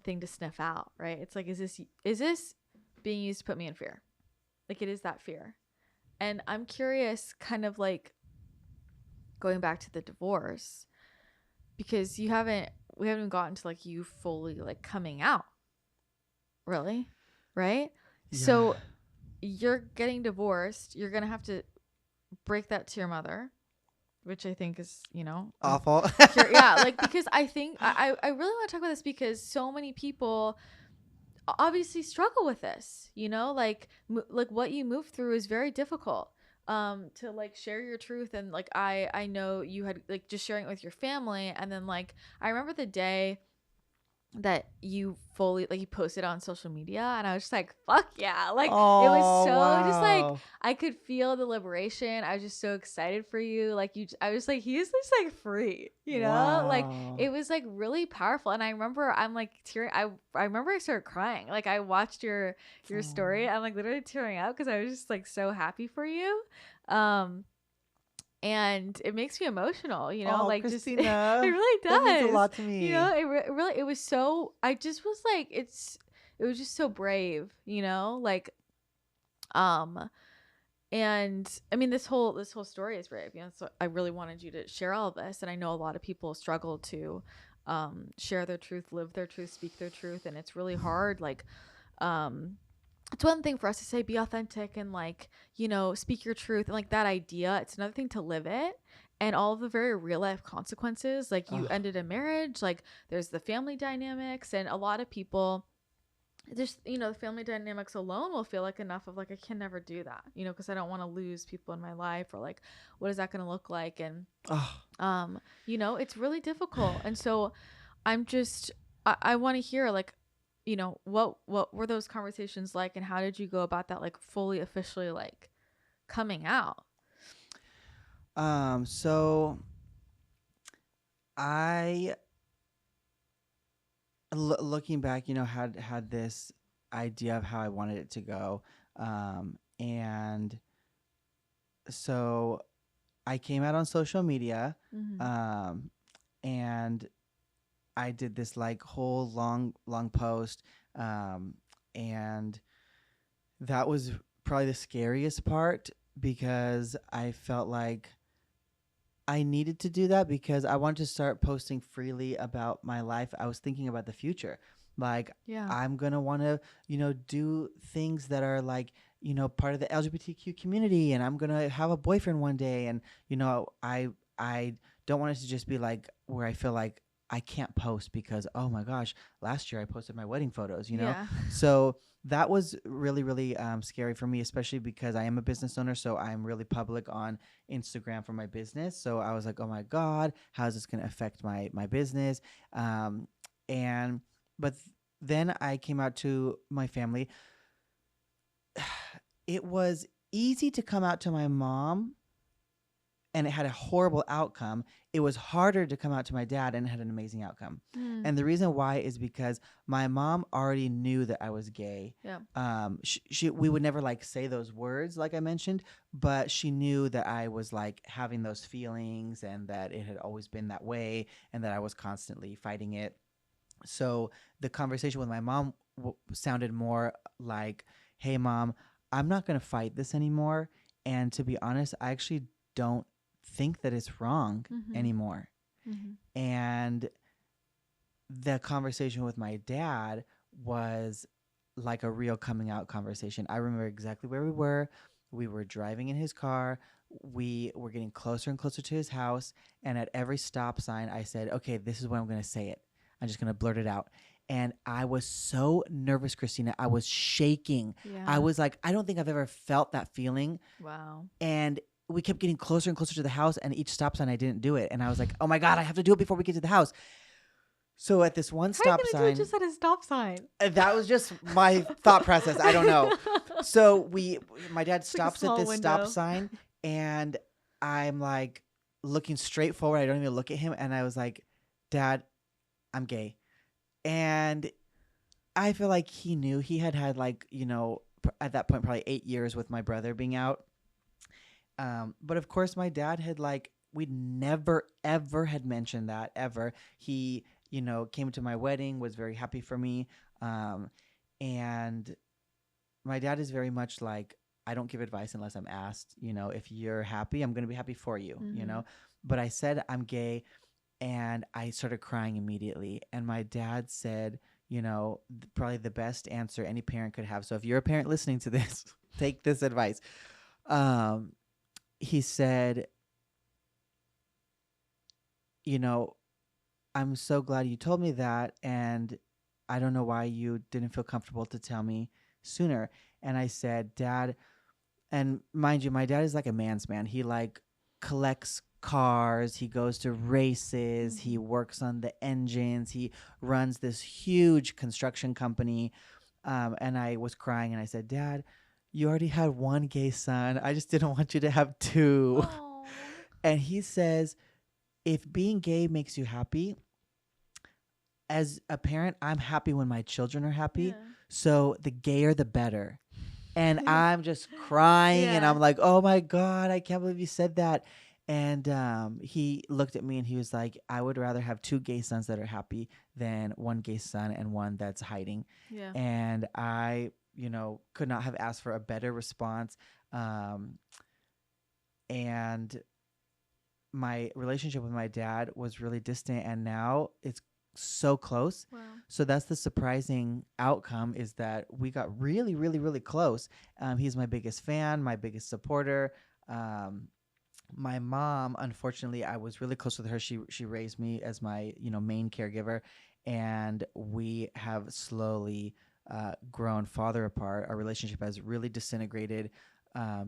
thing to sniff out, right? It's like, is this being used to put me in fear? Like it is that fear. And I'm curious, kind of like going back to the divorce, because we haven't gotten to like you fully like coming out, really, right? Yeah. So you're getting divorced, you're gonna have to break that to your mother, which I think is, you know, Awful. yeah, like because I think I really want to talk about this because so many people obviously struggle with this, you know, like like what you moved through is very difficult, to like share your truth. And like I know you had like just sharing it with your family, and then like I remember the day that you fully like you posted on social media, and I was just like, fuck yeah, like it was Oh, so just like wow. I could feel the liberation. I was just so excited for you, like I was like, he is just like free, you know, like Wow. it was like really powerful. And I remember I'm like tearing. I remember I started crying, like I watched your story, Oh. I'm like literally tearing up because I was just like so happy for you. um and it makes me emotional, you know, Oh, like just it Christina, really that means a does, lot to you know. me. Really, it was so, I just was like, it was just so brave, you know, like um and I mean this whole story is brave, you know. So I really wanted you to share all of this, and I know a lot of people struggle to share their truth, live their truth, speak their truth, and it's really hard. Like um it's one thing for us to say be authentic and like, you know, speak your truth and like that idea. It's another thing to live it, and all of the very real life consequences. Like you Oh, ended a marriage, like there's the family dynamics, and a lot of people just, you know, the family dynamics alone will feel like enough of like I can never do that, you know, because I don't want to lose people in my life, or like what is that going to look like. And oh. you know, it's really difficult. And so I'm just I want to hear like, you know, what were those conversations like, and how did you go about that, like fully officially like coming out? So I, looking back, had this idea of how I wanted it to go, and so I came out on social media, Mm-hmm. um, and I did this like whole long post, um, and that was probably the scariest part because I felt like I needed to do that because I wanted to start posting freely about my life. I was thinking about the future. Like, Yeah. I'm going to want to, do things that are like, part of the LGBTQ community, and I'm going to have a boyfriend one day. And, I don't want it to just be like where I feel like I can't post because, oh my gosh, last year I posted my wedding photos. Yeah. So that was really, really scary for me, especially because I am a business owner. So I'm really public on Instagram for my business. So I was like, oh my God, how is this going to affect my business? Um, and but then I came out to my family. It was easy to come out to my mom, and it had a horrible outcome. It was harder to come out to my dad, and it had an amazing outcome. Mm. And the reason why is because my mom already knew that I was gay. Yeah. We would never like say those words like I mentioned, but she knew that I was like having those feelings and that it had always been that way and that I was constantly fighting it. So the conversation with my mom sounded more like, "Hey, mom, I'm not going to fight this anymore. And to be honest, I actually don't think that it's wrong Mm-hmm. anymore." Mm-hmm. And the conversation with my dad was like a real coming out conversation. I remember exactly where we were. We were driving in his car. We were getting closer and closer to his house. And at every stop sign, I said, okay, this is when I'm going to say it. I'm just going to blurt it out. And I was so nervous, Christina. I was shaking. I Yeah. was like, I don't think I've ever felt that feeling. Wow. And we kept getting closer and closer to the house, and each stop sign I didn't do it. And I was like, oh my God, I have to do it before we get to the house. So at this one How are you stop gonna do it sign, just at a stop sign? that was just my thought process. I don't know. So my dad It's like a stops at small this stop window. sign, and I'm like looking straight forward. I don't even look at him. And I was like, Dad, I'm gay. And I feel like he knew. He had like, at that point, probably 8 years with my brother being out. But of course, my dad had like, we never, ever had mentioned that ever. He, came to my wedding, was very happy for me. And my dad is very much like, I don't give advice unless I'm asked. If you're happy, I'm going to be happy for you. But I said I'm gay, and I started crying immediately. And my dad said, probably the best answer any parent could have. So if you're a parent listening to this, take this advice. He said, I'm so glad you told me that. And I don't know why you didn't feel comfortable to tell me sooner. And I said, Dad, and mind you, my dad is like a man's man. He like collects cars. He goes to races. He works on the engines. He runs this huge construction company. And I was crying, and I said, Dad, you already had one gay son. I just didn't want you to have two. Oh. And he says, if being gay makes you happy, as a parent, I'm happy when my children are happy. Yeah. So the gayer, the better. And I'm just crying, and I'm like, oh my God, I can't believe you said that. And he looked at me, and he was like, I would rather have two gay sons that are happy than one gay son and one that's hiding. Yeah. And I, could not have asked for a better response. And my relationship with my dad was really distant, and now it's so close. Wow. So that's the surprising outcome, is that we got really, really, really close. He's my biggest fan, my biggest supporter. My mom, unfortunately, I was really close with her. She raised me as my main caregiver, and we have slowly grown farther apart. Our relationship has really disintegrated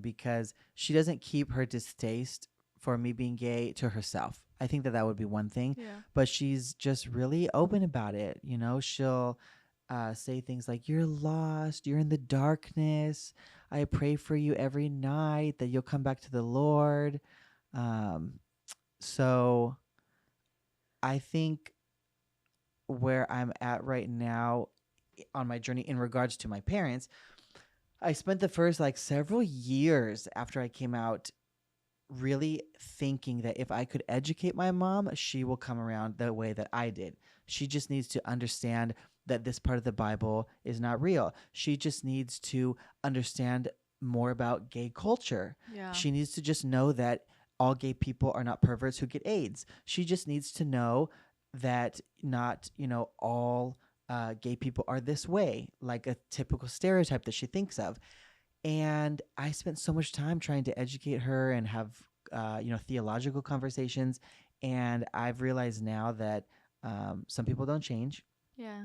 because she doesn't keep her distaste for me being gay to herself. I think that would be one thing, but she's just really open about it. She'll say things like, you're lost, you're in the darkness. I pray for you every night that you'll come back to the Lord. So I think where I'm at right now on my journey in regards to my parents, I spent the first like several years after I came out really thinking that if I could educate my mom, she will come around the way that I did. She just needs to understand that this part of the Bible is not real. She just needs to understand more about gay culture. Yeah. She needs to just know that all gay people are not perverts who get AIDS. She just needs to know that not, all gay people are this way, like a typical stereotype that she thinks of. And I spent so much time trying to educate her and have, theological conversations. And I've realized now that some people don't change. Yeah.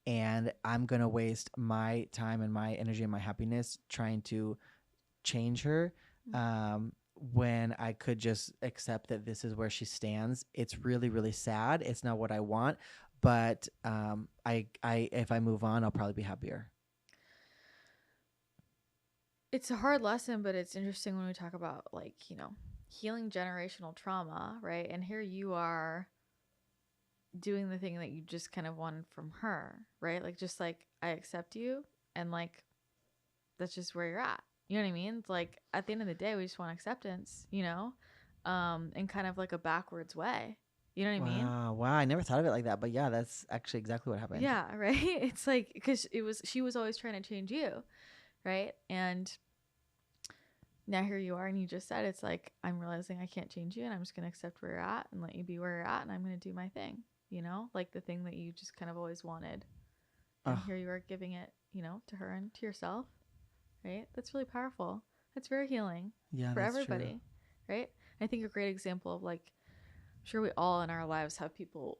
And I'm going to waste my time and my energy and my happiness trying to change her when I could just accept that this is where she stands. It's really, really sad. It's not what I want. But if I move on, I'll probably be happier. It's a hard lesson, but it's interesting when we talk about healing generational trauma, right? And here you are doing the thing that you just kind of wanted from her, right? Like, just like, I accept you, and like, that's just where you're at. You know what I mean? It's like, at the end of the day, we just want acceptance, in kind of like a backwards way. You know what I mean? Wow. I never thought of it like that. But yeah, that's actually exactly what happened. Yeah, right? It's like, because she was always trying to change you, right? And now here you are, and you just said, it's like, I'm realizing I can't change you, and I'm just going to accept where you're at and let you be where you're at, and I'm going to do my thing, like the thing that you just kind of always wanted. And here you are giving it, to her and to yourself, right? That's really powerful. That's very healing for everybody, true. right? I think a great example of, like, I'm sure we all in our lives have people,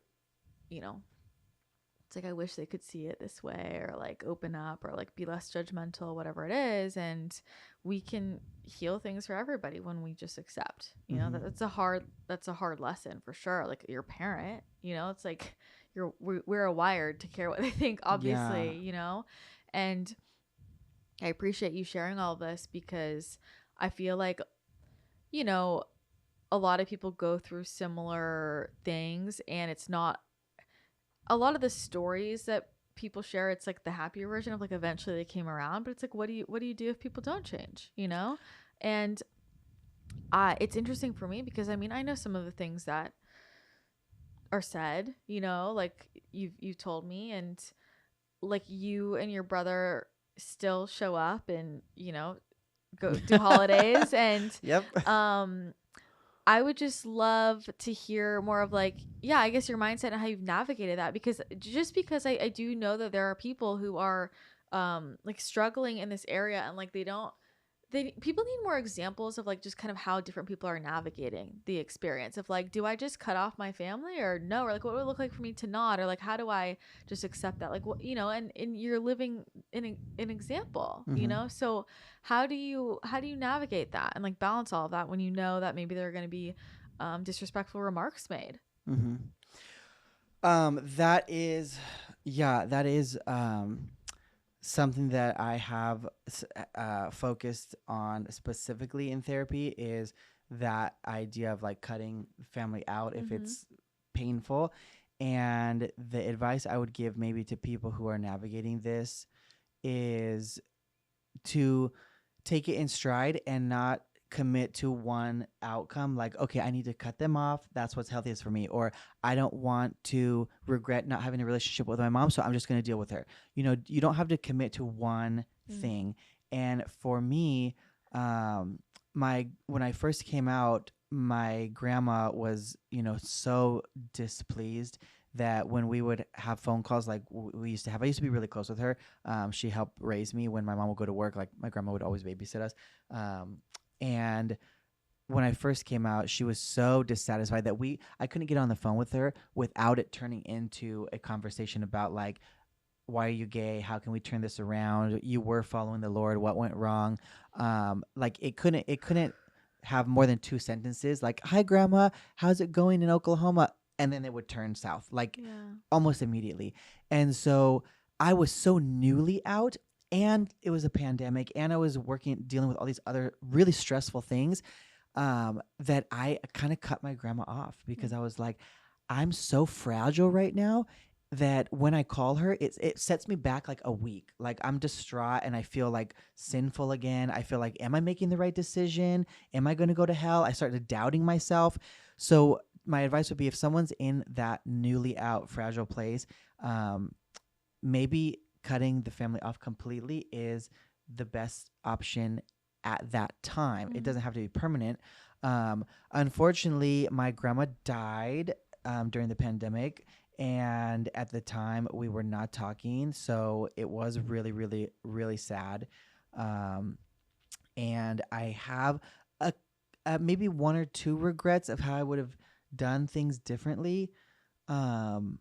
it's like I wish they could see it this way, or like open up, or like be less judgmental, whatever it is. And we can heal things for everybody when we just accept, you know. That's a hard lesson for sure. Like your parent, you know, it's like we're wired to care what they think, Yeah. obviously, you know. And I appreciate you sharing all of this, because I feel like, you know, a lot of people go through similar things, and it's not a lot of the stories that people share, it's like the happier version of like eventually they came around, but it's like what do you do if people don't change, you know? And it's interesting for me because I mean, I know some of the things that are said, you know, like you've told me, and like you and your brother still show up and, you know, go do holidays. And Yep. I would just love to hear more of like, yeah, I guess your mindset and how you've navigated that, because just because I do know that there are people who are like struggling in this area, and like people need more examples of like just kind of how different people are navigating the experience of like, do I just cut off my family or no, or like what would it look like for me to not, or like how do I just accept that, like what, you know, and you're living in an example, you know. So how do you navigate that and like balance all of that when you know that maybe there are going to be disrespectful remarks made? Mm-hmm. That is, yeah, that is something that I have focused on specifically in therapy, is that idea of like cutting family out if Mm-hmm. it's painful. And the advice I would give maybe to people who are navigating this is to take it in stride and not commit to one outcome, like, okay, I need to cut them off, that's what's healthiest for me, or I don't want to regret not having a relationship with my mom, so I'm just going to deal with her. You know, you don't have to commit to one thing. And for me, my when I first came out, my grandma was, you know, so displeased that when we would have phone calls like we used to have, I used to be really close with her. She helped raise me when my mom would go to work. Like my grandma would always babysit us. And when I first came out, she was so dissatisfied that I couldn't get on the phone with her without it turning into a conversation about like, why are you gay? How can we turn this around? You were following the Lord. What went wrong? Like it couldn't have more than two sentences. Like, hi grandma, how's it going in Oklahoma? And then it would turn south, like Yeah. almost immediately. And so I was so newly out, and it was a pandemic, and I was dealing with all these other really stressful things, that I kind of cut my grandma off, because I was like, I'm so fragile right now that when I call her, it sets me back like a week. Like I'm distraught and I feel like sinful again. I feel like, am I making the right decision? Am I going to go to hell? I started doubting myself. So my advice would be, if someone's in that newly out fragile place, maybe cutting the family off completely is the best option at that time. It doesn't have to be permanent. Unfortunately, my grandma died during the pandemic, and at the time we were not talking, so it was really, really, really sad. Um, and I have maybe one or two regrets of how I would have done things differently. Um,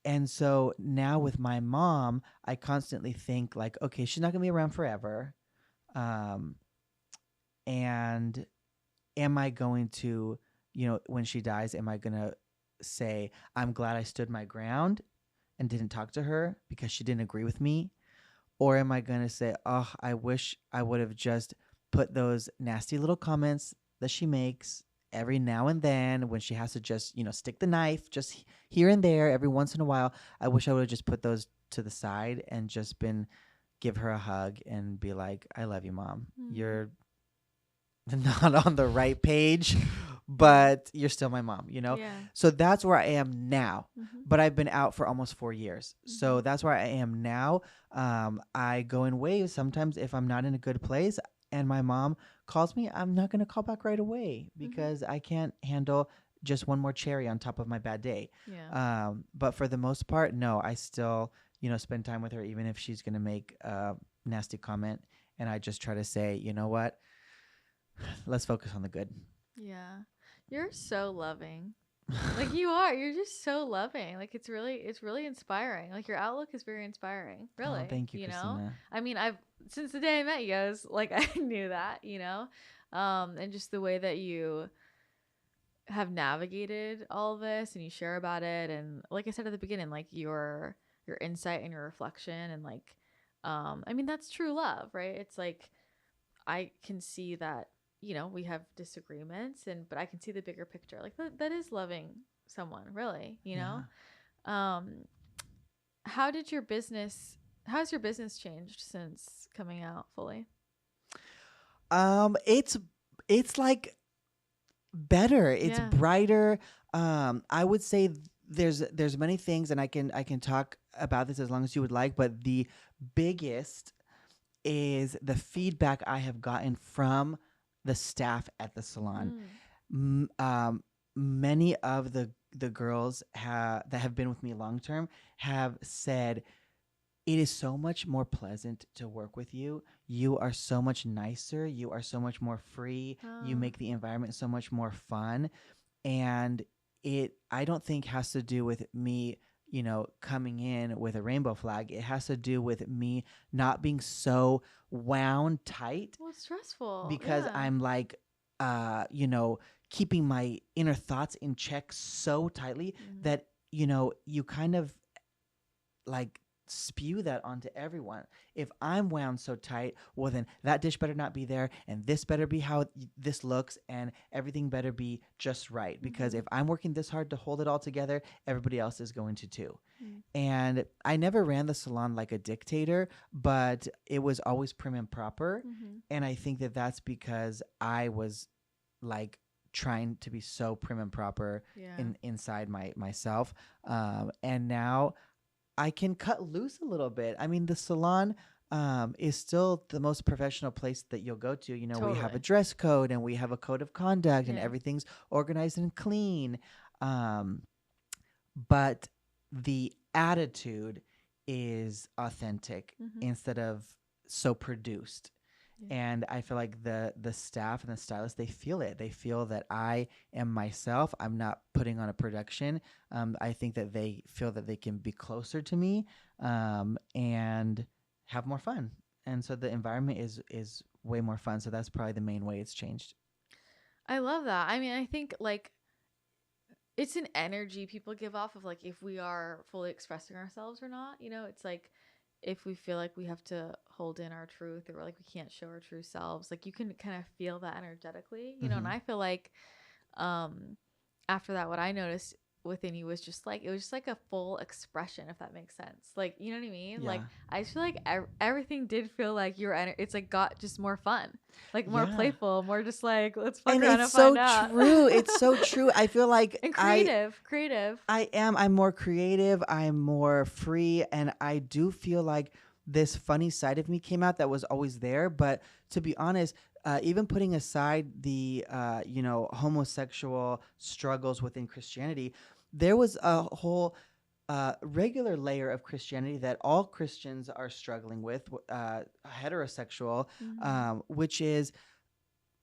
and so now with my mom, I constantly think like, okay, she's not gonna be around forever. Um, and am I going to, you know, when she dies, am I gonna say, I'm glad I stood my ground and didn't talk to her because she didn't agree with me? Or am I gonna say, oh, I wish I would have just put those nasty little comments that she makes every now and then when she has to just, you know, stick the knife just here and there every once in a while. I wish I would have just put those to the side and just give her a hug and be like, I love you, mom. You're not on the right page, but you're still my mom, you know? Yeah. So that's where I am now. Mm-hmm. But I've been out for almost 4 years. So that's where I am now. I go in waves sometimes if I'm not in a good place and my mom calls me, I'm not going to call back right away because I can't handle just one more cherry on top of my bad day. Yeah. But for the most part, no, I still, you know, spend time with her, even if she's going to make a nasty comment. And I just try to say, you know what? Let's focus on the good. Yeah. You're so loving. Like you are. You're just so loving. Like it's really inspiring. Like your outlook is very inspiring. Oh, Really. thank you, You know? Christina. I mean, I've since the day I met you, I was like I knew that, you know? And just the way that you have navigated all this and you share about it, and like I said at the beginning, like your insight and your reflection, and like I mean that's true love, right? It's like I can see that, you know, we have disagreements, and but I can see the bigger picture. Like that is loving someone, really, you know? Yeah. Um how did your business how's your business changed since coming out fully? It's like better. It's Yeah. brighter. I would say there's many things, and I can talk about this as long as you would like. But the biggest is the feedback I have gotten from the staff at the salon. Mm. M- um, Many of the girls that have been with me long term have said it is so much more pleasant to work with you. You are so much nicer. You are so much more free. You Oh. make the environment so much more fun. And it, I don't think, has to do with me, coming in with a rainbow flag. It has to do with me not being so wound tight Well, it's stressful. because Yeah. I'm like, keeping my inner thoughts in check so tightly Mm. that, you kind of like spew that onto everyone. If I'm wound so tight, well then that dish better not be there, and this better be how this looks, and everything better be just right. Because if I'm working this hard to hold it all together, everybody else is going to too. Mm. And I never ran the salon like a dictator, but it was always prim and proper. Mm-hmm. And I think that that's because I was like trying to be so prim and proper Yeah. inside myself. And now I can cut loose a little bit. I mean, the salon is still the most professional place that you'll go to. We have a Totally. dress code and we have a code of conduct, and Yeah. everything's organized and clean. But the attitude is authentic Mm-hmm. instead of so produced. Yeah. And I feel like the staff and the stylist, they feel it. They feel that I am myself. I'm not putting on a production. I think that they feel that they can be closer to me, and have more fun. And so the environment is way more fun. So that's probably the main way it's changed. I love that. I mean, I think like it's an energy people give off of like if we are fully expressing ourselves or not. You know, it's like if we feel like we have to hold in our truth, or like we can't show our true selves, like you can kind of feel that energetically, you know. And Mm-hmm. I feel like um after that, what I noticed within you was just like it was just like a full expression, if that makes sense. Like, you know what I mean? Yeah. Like I just feel like everything did feel like your it's like got just more fun, like more Yeah. playful, more just like let's fuck And around it's and so find out. true. It's so true. I feel like And creative. I'm more creative, I'm more free, and I do feel like this funny side of me came out that was always there. But to be honest, even putting aside the homosexual struggles within Christianity, there was a whole regular layer of Christianity that all Christians are struggling with, heterosexual, Mm-hmm. which is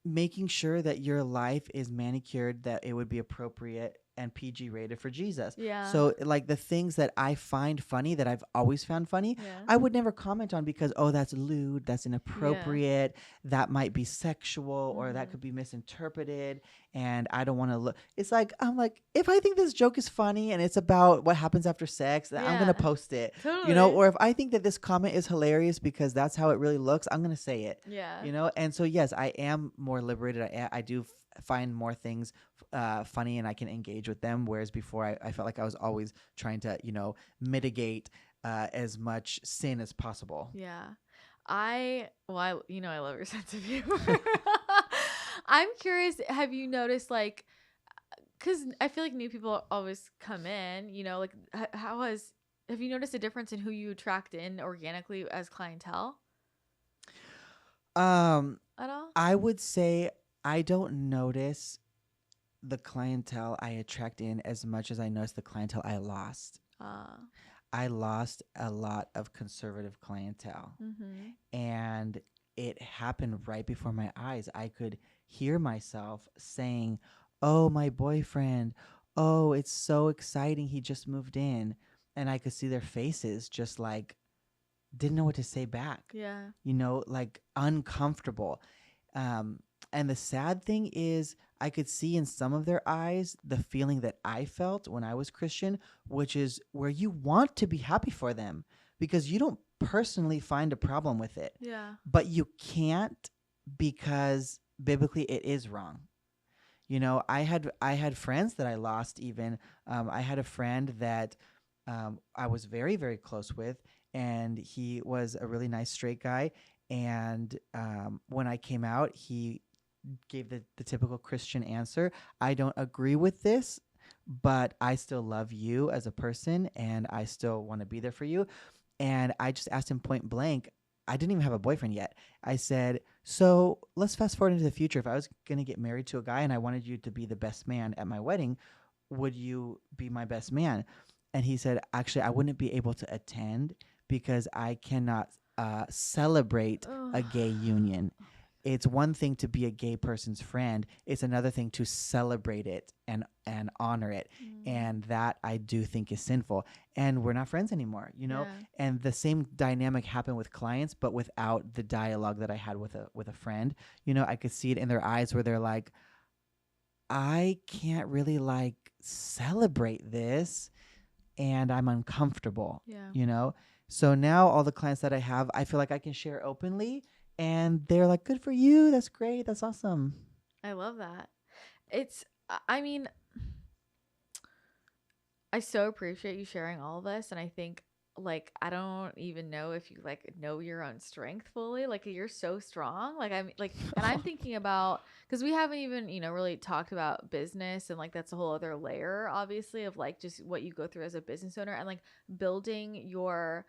making sure that your life is manicured, that it would be appropriate and PG rated for Jesus. Yeah. So like the things that I find funny, that I've always found funny, Yeah. I would never comment on because, oh, that's lewd, that's Yeah. inappropriate, that might be sexual, or that Mm-hmm. could be misinterpreted, and I don't want to look. It's like, I'm like, if I think this joke is funny and it's about what happens after sex, then I'm going to Yeah. post it. Totally. Or if I think that this comment is hilarious because that's how it really looks, I'm going to say it. Yeah. And so yes, I am more liberated. I do find more things funny, and I can engage with them, whereas before I felt like I was always trying to mitigate as much sin as possible. Yeah. I love your sense of humor. I'm curious, have you noticed like cuz I feel like new people always come in, you know, like have you noticed a difference in who you attract in organically as clientele um at all? I would say I don't notice the clientele I attract in as much as I notice the clientele I lost. Uh I lost a lot of conservative clientele, mhm. and it happened right before my eyes. I could hear myself saying, "Oh, my boyfriend. oh, it's so exciting. He just moved in. And I could see their faces just like didn't know what to say back, Yeah. like uncomfortable. Um, and the sad thing is, I could see in some of their eyes the feeling that I felt when I was Christian, which is where you want to be happy for them because you don't personally find a problem with it, Yeah. but you can't because biblically it is wrong. I had friends that I lost. Even I had a friend that I was very very close with, and he was a really nice straight guy. And when I came out, he gave the typical Christian answer. I don't agree with this, but I still love you as a person, and I still want to be there for you. And I just asked him point blank. I didn't even have a boyfriend yet. I said, so let's fast forward into the future. If I was going to get married to a guy and I wanted you to be the best man at my wedding, would you be my best man? And he said, actually, I wouldn't be able to attend because I cannot celebrate a gay union. It's one thing to be a gay person's friend. It's another thing to celebrate it and honor it. And that I do think is sinful. And we're not friends anymore, Yeah. And the same dynamic happened with clients, but without the dialogue that I had with a friend. I could see it in their eyes where they're like, I can't really like celebrate this and I'm uncomfortable. Yeah. So now all the clients that I have, I feel like I can share openly and they're like, good for you. That's great. That's awesome. I love that. I mean, I so appreciate you sharing all of this. And I think, like, I don't even know if you, like, know your own strength fully. Like, you're so strong. Like, I'm, like, and I'm thinking about, because we haven't even, really talked about business. And, like, that's a whole other layer, obviously, of, like, just what you go through as a business owner and, like, building your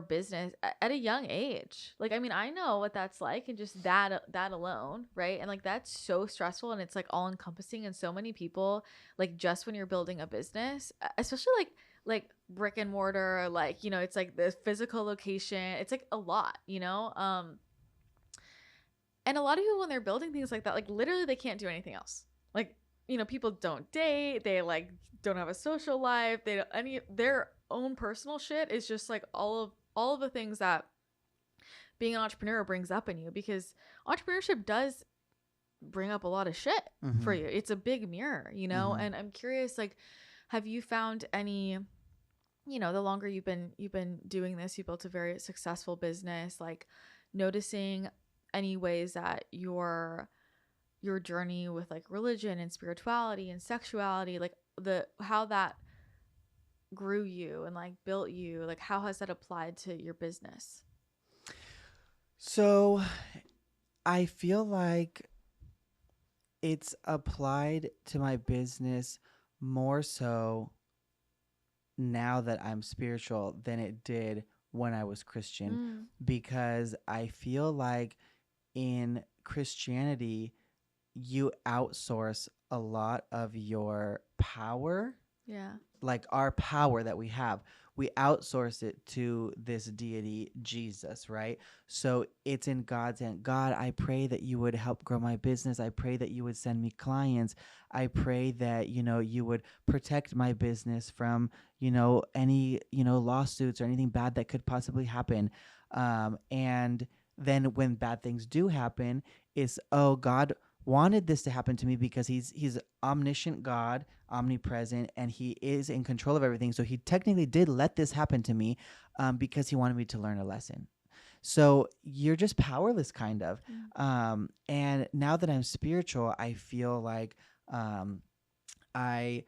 business at a young age. Like, I mean, I know what that's like, and just that alone, right? And like that's so stressful, and it's like all encompassing, and so many people, like, just when you're building a business, especially like brick and mortar, like, it's like the physical location, it's like a lot, and a lot of people, when they're building things like that, like literally they can't do anything else. Like, people don't date, they like don't have a social life, they don't any their own personal shit is just like all of the things that being an entrepreneur brings up in you, because entrepreneurship does bring up a lot of shit for you. It's a big mirror, and I'm curious, like, have you found any, the longer you've been doing this, you built a very successful business, like noticing any ways that your journey with like religion and spirituality and sexuality, like how that grew you and like built you, like how has that applied to your business? So I feel like it's applied to my business more so now that I'm spiritual than it did when I was Christian, because I feel like in Christianity, you outsource a lot of your power. Yeah. Like our power that we have, we outsource it to this deity, Jesus, right? So it's in God's hand. God, I pray that you would help grow my business. I pray that you would send me clients. I pray that, you would protect my business from, any, lawsuits or anything bad that could possibly happen. And then when bad things do happen, it's, oh, God wanted this to happen to me because he's omniscient God, omnipresent, and he is in control of everything. So he technically did let this happen to me because he wanted me to learn a lesson. So you're just powerless, kind of. And now that I'm spiritual, I feel like I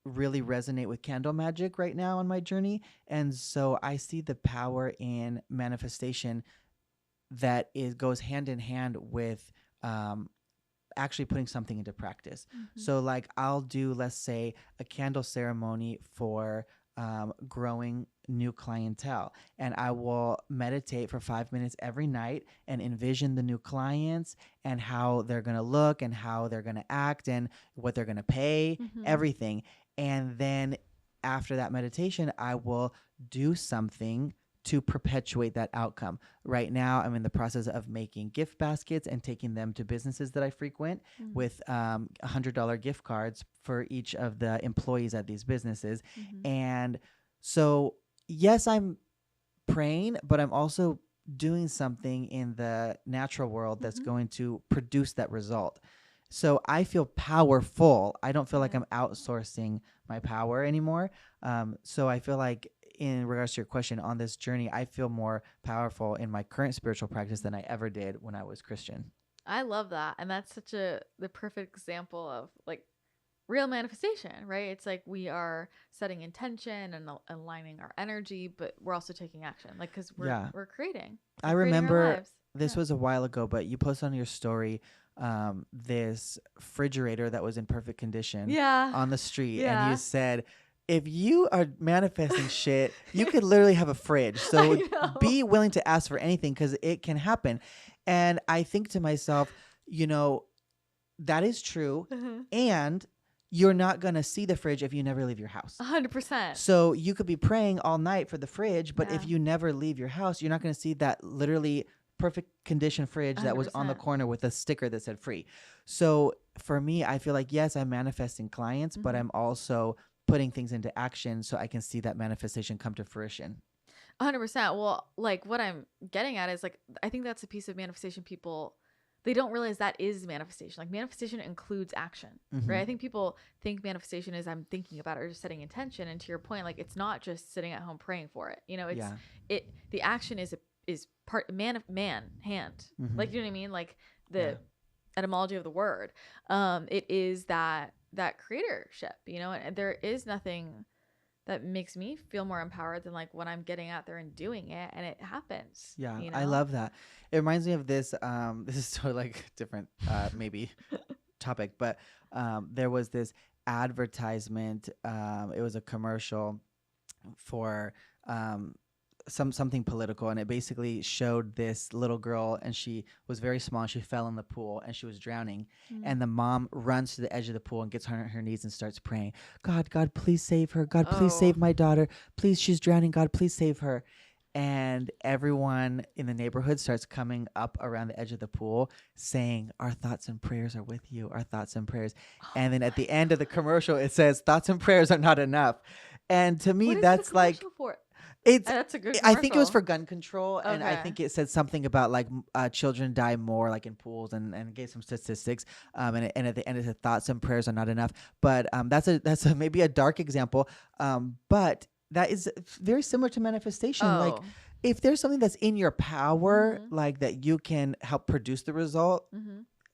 really resonate with candle magic right now on my journey. And so I see the power in manifestation that goes hand in hand with actually putting something into practice. So like I'll do, let's say, a candle ceremony for growing new clientele, and I will meditate for 5 minutes every night and envision the new clients and how they're going to look and how they're going to act and what they're going to pay, everything. And then after that meditation, I will do something to perpetuate that outcome. Right now, I'm in the process of making gift baskets and taking them to businesses that I frequent with $100 gift cards for each of the employees at these businesses. And so, yes, I'm praying, but I'm also doing something in the natural world that's going to produce that result. So I feel powerful. I don't feel like I'm outsourcing my power anymore. So I feel like, in regards to your question, on this journey, I feel more powerful in my current spiritual practice than I ever did when I was Christian. I love that. And that's such the perfect example of like real manifestation, right? It's like we are setting intention and aligning our energy, but we're also taking action, like, because we're creating. I remember this was a while ago, but you posted on your story this refrigerator that was in perfect condition on the street, and you said, if you are manifesting shit, you could literally have a fridge. So be willing to ask for anything, because it can happen. And I think to myself, that is true. And you're not going to see the fridge if you never leave your house. 100%. So you could be praying all night for the fridge, but if you never leave your house, you're not going to see that literally perfect condition fridge 100%. That was on the corner with a sticker that said free. So for me, I feel like, yes, I'm manifesting clients, but I'm also putting things into action so I can see that manifestation come to fruition. 100%. Well, like, what I'm getting at is, like, I think that's a piece of manifestation people, they don't realize that is manifestation. Like, manifestation includes action, right? I think people think manifestation is I'm thinking about it or just setting intention. And to your point, like, it's not just sitting at home praying for it. It's the action is part hand. Like, you know what I mean? Like the etymology of the word. It is that creatorship, and there is nothing that makes me feel more empowered than, like, when I'm getting out there and doing it and it happens. I love that. It reminds me of this. This is totally like different, maybe topic, but there was this advertisement. It was a commercial for something political, and it basically showed this little girl, and she was very small, and she fell in the pool and she was drowning, and the mom runs to the edge of the pool and gets on her knees and starts praying, God, please save her. God, please save my daughter. Please, she's drowning. God, please save her. And everyone in the neighborhood starts coming up around the edge of the pool saying, our thoughts and prayers are with you, our thoughts and prayers. And then at the end of the commercial, it says, thoughts and prayers are not enough. And to me, that's like, that's a good commercial. I think it was for gun control, and I think it said something about, like, children die more, like, in pools, and gave some statistics. And at the end it said thoughts and prayers are not enough. But that's maybe a dark example. But that is very similar to manifestation. Like, if there's something that's in your power, like, that you can help produce the result.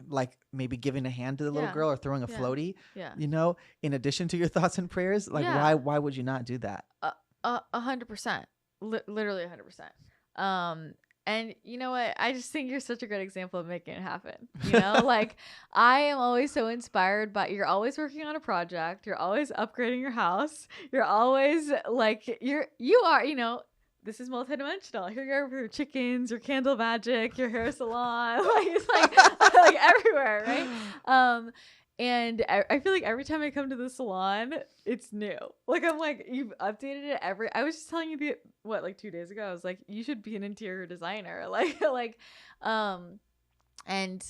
Like maybe giving a hand to the little girl or throwing a floaty, in addition to your thoughts and prayers, like why would you not do that? 100%, literally 100%. And you know what? I just think you're such a great example of making it happen. Like, I am always so inspired by, you're always working on a project. You're always upgrading your house. You're always like, you are, this is multidimensional. Here you are with your chickens, your candle magic, your hair salon. Like, it's like everywhere, right? And I feel like every time I come to the salon, it's new. Like, I'm like, you've updated it I was just telling you like 2 days ago, I was like, you should be an interior designer. And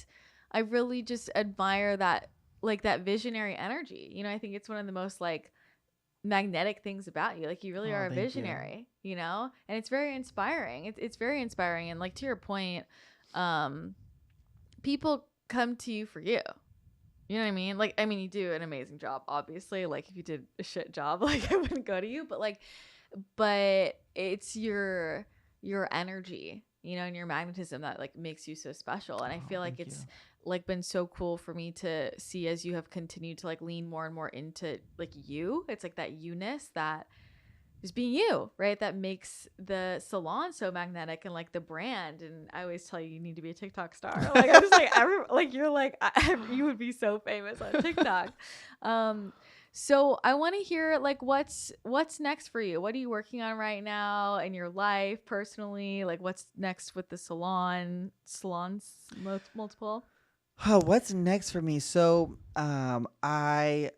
I really just admire that, like, that visionary energy. I think it's one of the most, like, magnetic things about you. Like, you really are a visionary, and it's very inspiring. It's very inspiring. And, like, to your point, people come to you for you. You know what I mean? Like, I mean, you do an amazing job, obviously. Like, if you did a shit job, like, I wouldn't go to you. But it's your energy, and your magnetism that, like, makes you so special. And I feel like it's like been so cool for me to see as you have continued to, like, lean more and more into, like, you. It's like that you-ness that is being you, right? That makes the salon so magnetic, and, like, the brand. And I always tell you need to be a TikTok star. Like, I'm just like, you're like, you would be so famous on TikTok. So I want to hear, like, what's next for you? What are you working on right now in your life personally? Like, what's next with the salons multiple? Oh, what's next for me? So, I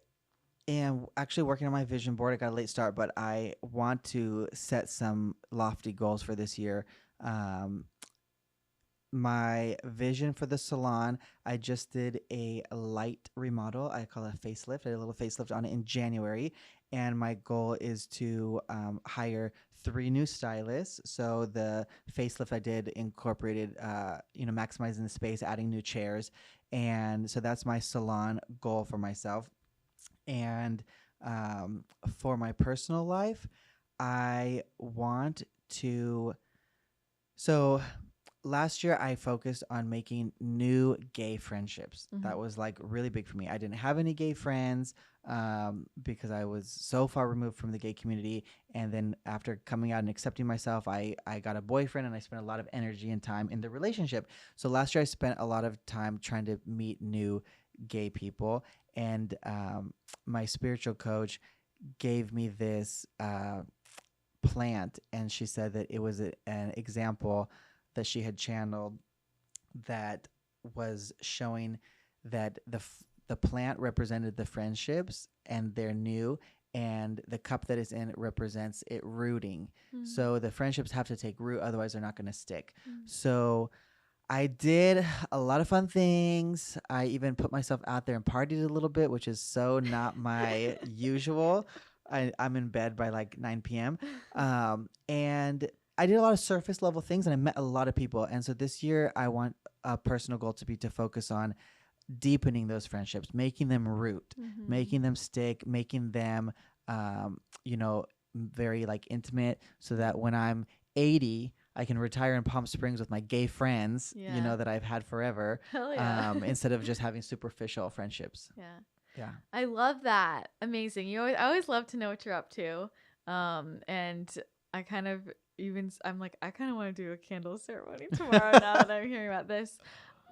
am actually working on my vision board. I got a late start, but I want to set some lofty goals for this year. Um, my vision for the salon, I just did a light remodel. I call it a facelift. I did a little facelift on it in January. And my goal is to hire 3 new stylists. So the facelift I did incorporated, maximizing the space, adding new chairs. And so that's my salon goal for myself. And for my personal life, I want to. So last year I focused on making new gay friendships. Mm-hmm. That was like really big for me. I didn't have any gay friends because I was so far removed from the gay community. And then after coming out and accepting myself, I got a boyfriend and I spent a lot of energy and time in the relationship. So last year I spent a lot of time trying to meet new gay people. And my spiritual coach gave me this plant, and she said that it was an example that she had channeled that was showing that the plant represented the friendships and they're new, and the cup that is in it represents it rooting. So the friendships have to take root, otherwise they're not going to stick. So I did a lot of fun things. I even put myself out there and partied a little bit, which is so not my usual. I'm in bed by like 9 p.m. And I did a lot of surface level things and I met a lot of people. And so this year I want a personal goal to be to focus on deepening those friendships, making them root, making them stick, making them, very like intimate, so that when I'm 80, I can retire in Palm Springs with my gay friends, that I've had forever, Hell yeah. instead of just having superficial friendships. Yeah. Yeah. I love that. Amazing. I always love to know what you're up to. And I kind of I'm like, I kind of want to do a candle ceremony tomorrow now that I'm hearing about this.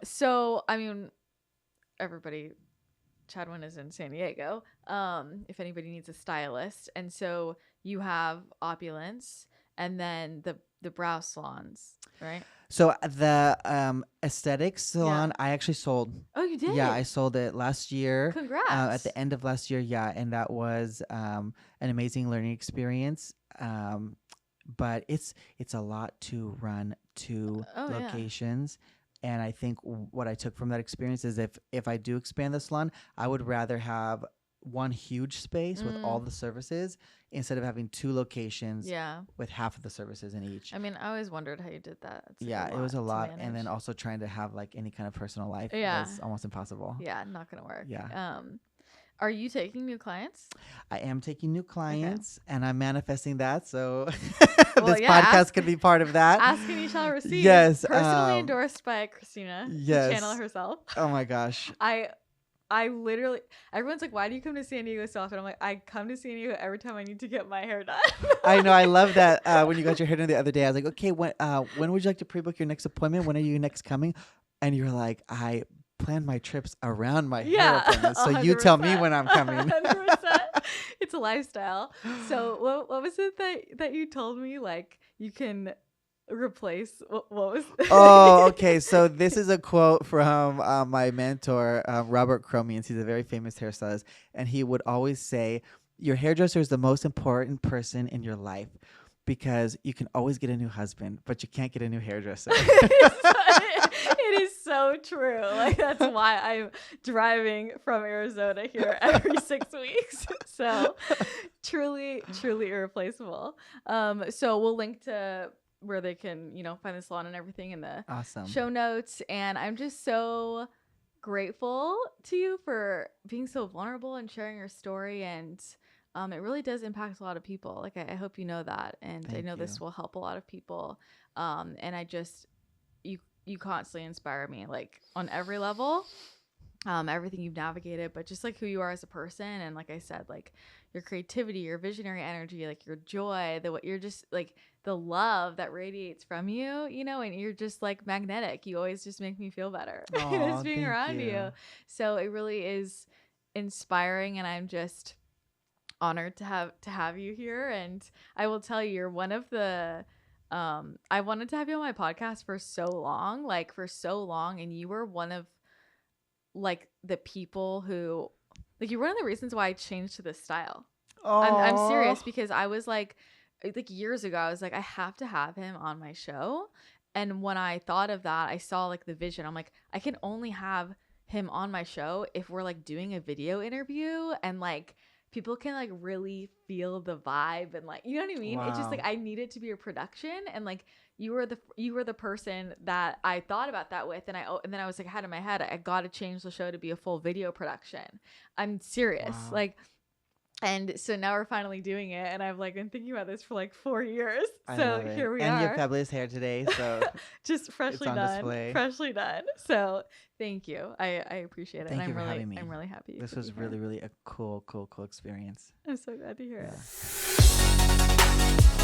So, I mean, everybody, Chadwinn is in San Diego. If anybody needs a stylist. And so you have Opulence and then the brow salons, right? So the aesthetics salon, I actually sold. Oh, you did? Yeah, I sold it last year. Congrats. At the end of last year, yeah, and that was an amazing learning experience. But it's a lot to run 2 locations. And I think what I took from that experience is if I do expand the salon, I would rather have one huge space with all the services instead of having 2 locations with half of the services in each. I mean, I always wondered how you did that. It was a lot. And then also trying to have like any kind of personal life was almost impossible. Yeah, not going to work. Yeah. Are you taking new clients? I am taking new clients and I'm manifesting that. So this podcast could be part of that. Ask and you shall receive. Yes. Personally endorsed by Christina. Yes. Channel herself. Oh my gosh. I literally, everyone's like, why do you come to San Diego so often? I'm like, I come to San Diego every time I need to get my hair done. I know. I love that. When you got your hair done the other day, I was like, okay, when would you like to pre-book your next appointment? When are you next coming? And you're like, I plan my trips around my hair appointments. So 100%. You tell me when I'm coming. 100%. It's a lifestyle. So what was it that you told me? Like you can replace what was Oh, okay. So this is a quote from my mentor, Robert Cromians. He's a very famous hairstylist, and he would always say, your hairdresser is the most important person in your life because you can always get a new husband, but you can't get a new hairdresser. It is so true. Like that's why I'm driving from Arizona here every 6 weeks. So truly irreplaceable. So we'll link to where they can, find the salon and everything in the show notes. And I'm just so grateful to you for being so vulnerable and sharing your story. And it really does impact a lot of people. Like I hope you know that. And I know this will help a lot of people. And I just, you constantly inspire me, like on every level. Everything you've navigated, but just like who you are as a person. And like I said, like your creativity, your visionary energy, like your joy, you're just like the love that radiates from you, and you're just like magnetic. You always just make me feel better just being around you. So it really is inspiring. And I'm just honored to have you here. And I will tell you, you're one of the, I wanted to have you on my podcast for so long, and you were one of like the people who Like, you're one of the reasons why I changed to this style. Oh, I'm serious, because I was like years ago, I was like, I have to have him on my show. And when I thought of that, I saw like the vision. I'm like, I can only have him on my show if we're like doing a video interview and like people can like really feel the vibe and like, you know what I mean? It's just Wow. like I need it to be a production, and like you were the person that I thought about that with, and then I was like, had in my head, I got to change the show to be a full video production. I'm serious. Wow. Like, and so now we're finally doing it, and I've like been thinking about this for like 4 years. I So love it. here we and are. you have fabulous hair today, so Just freshly on done. display. Freshly done. So thank you. I appreciate it. Thank and you for having me. I'm really happy. This to was be here. really, really a cool experience. I'm so glad to hear Yeah. it.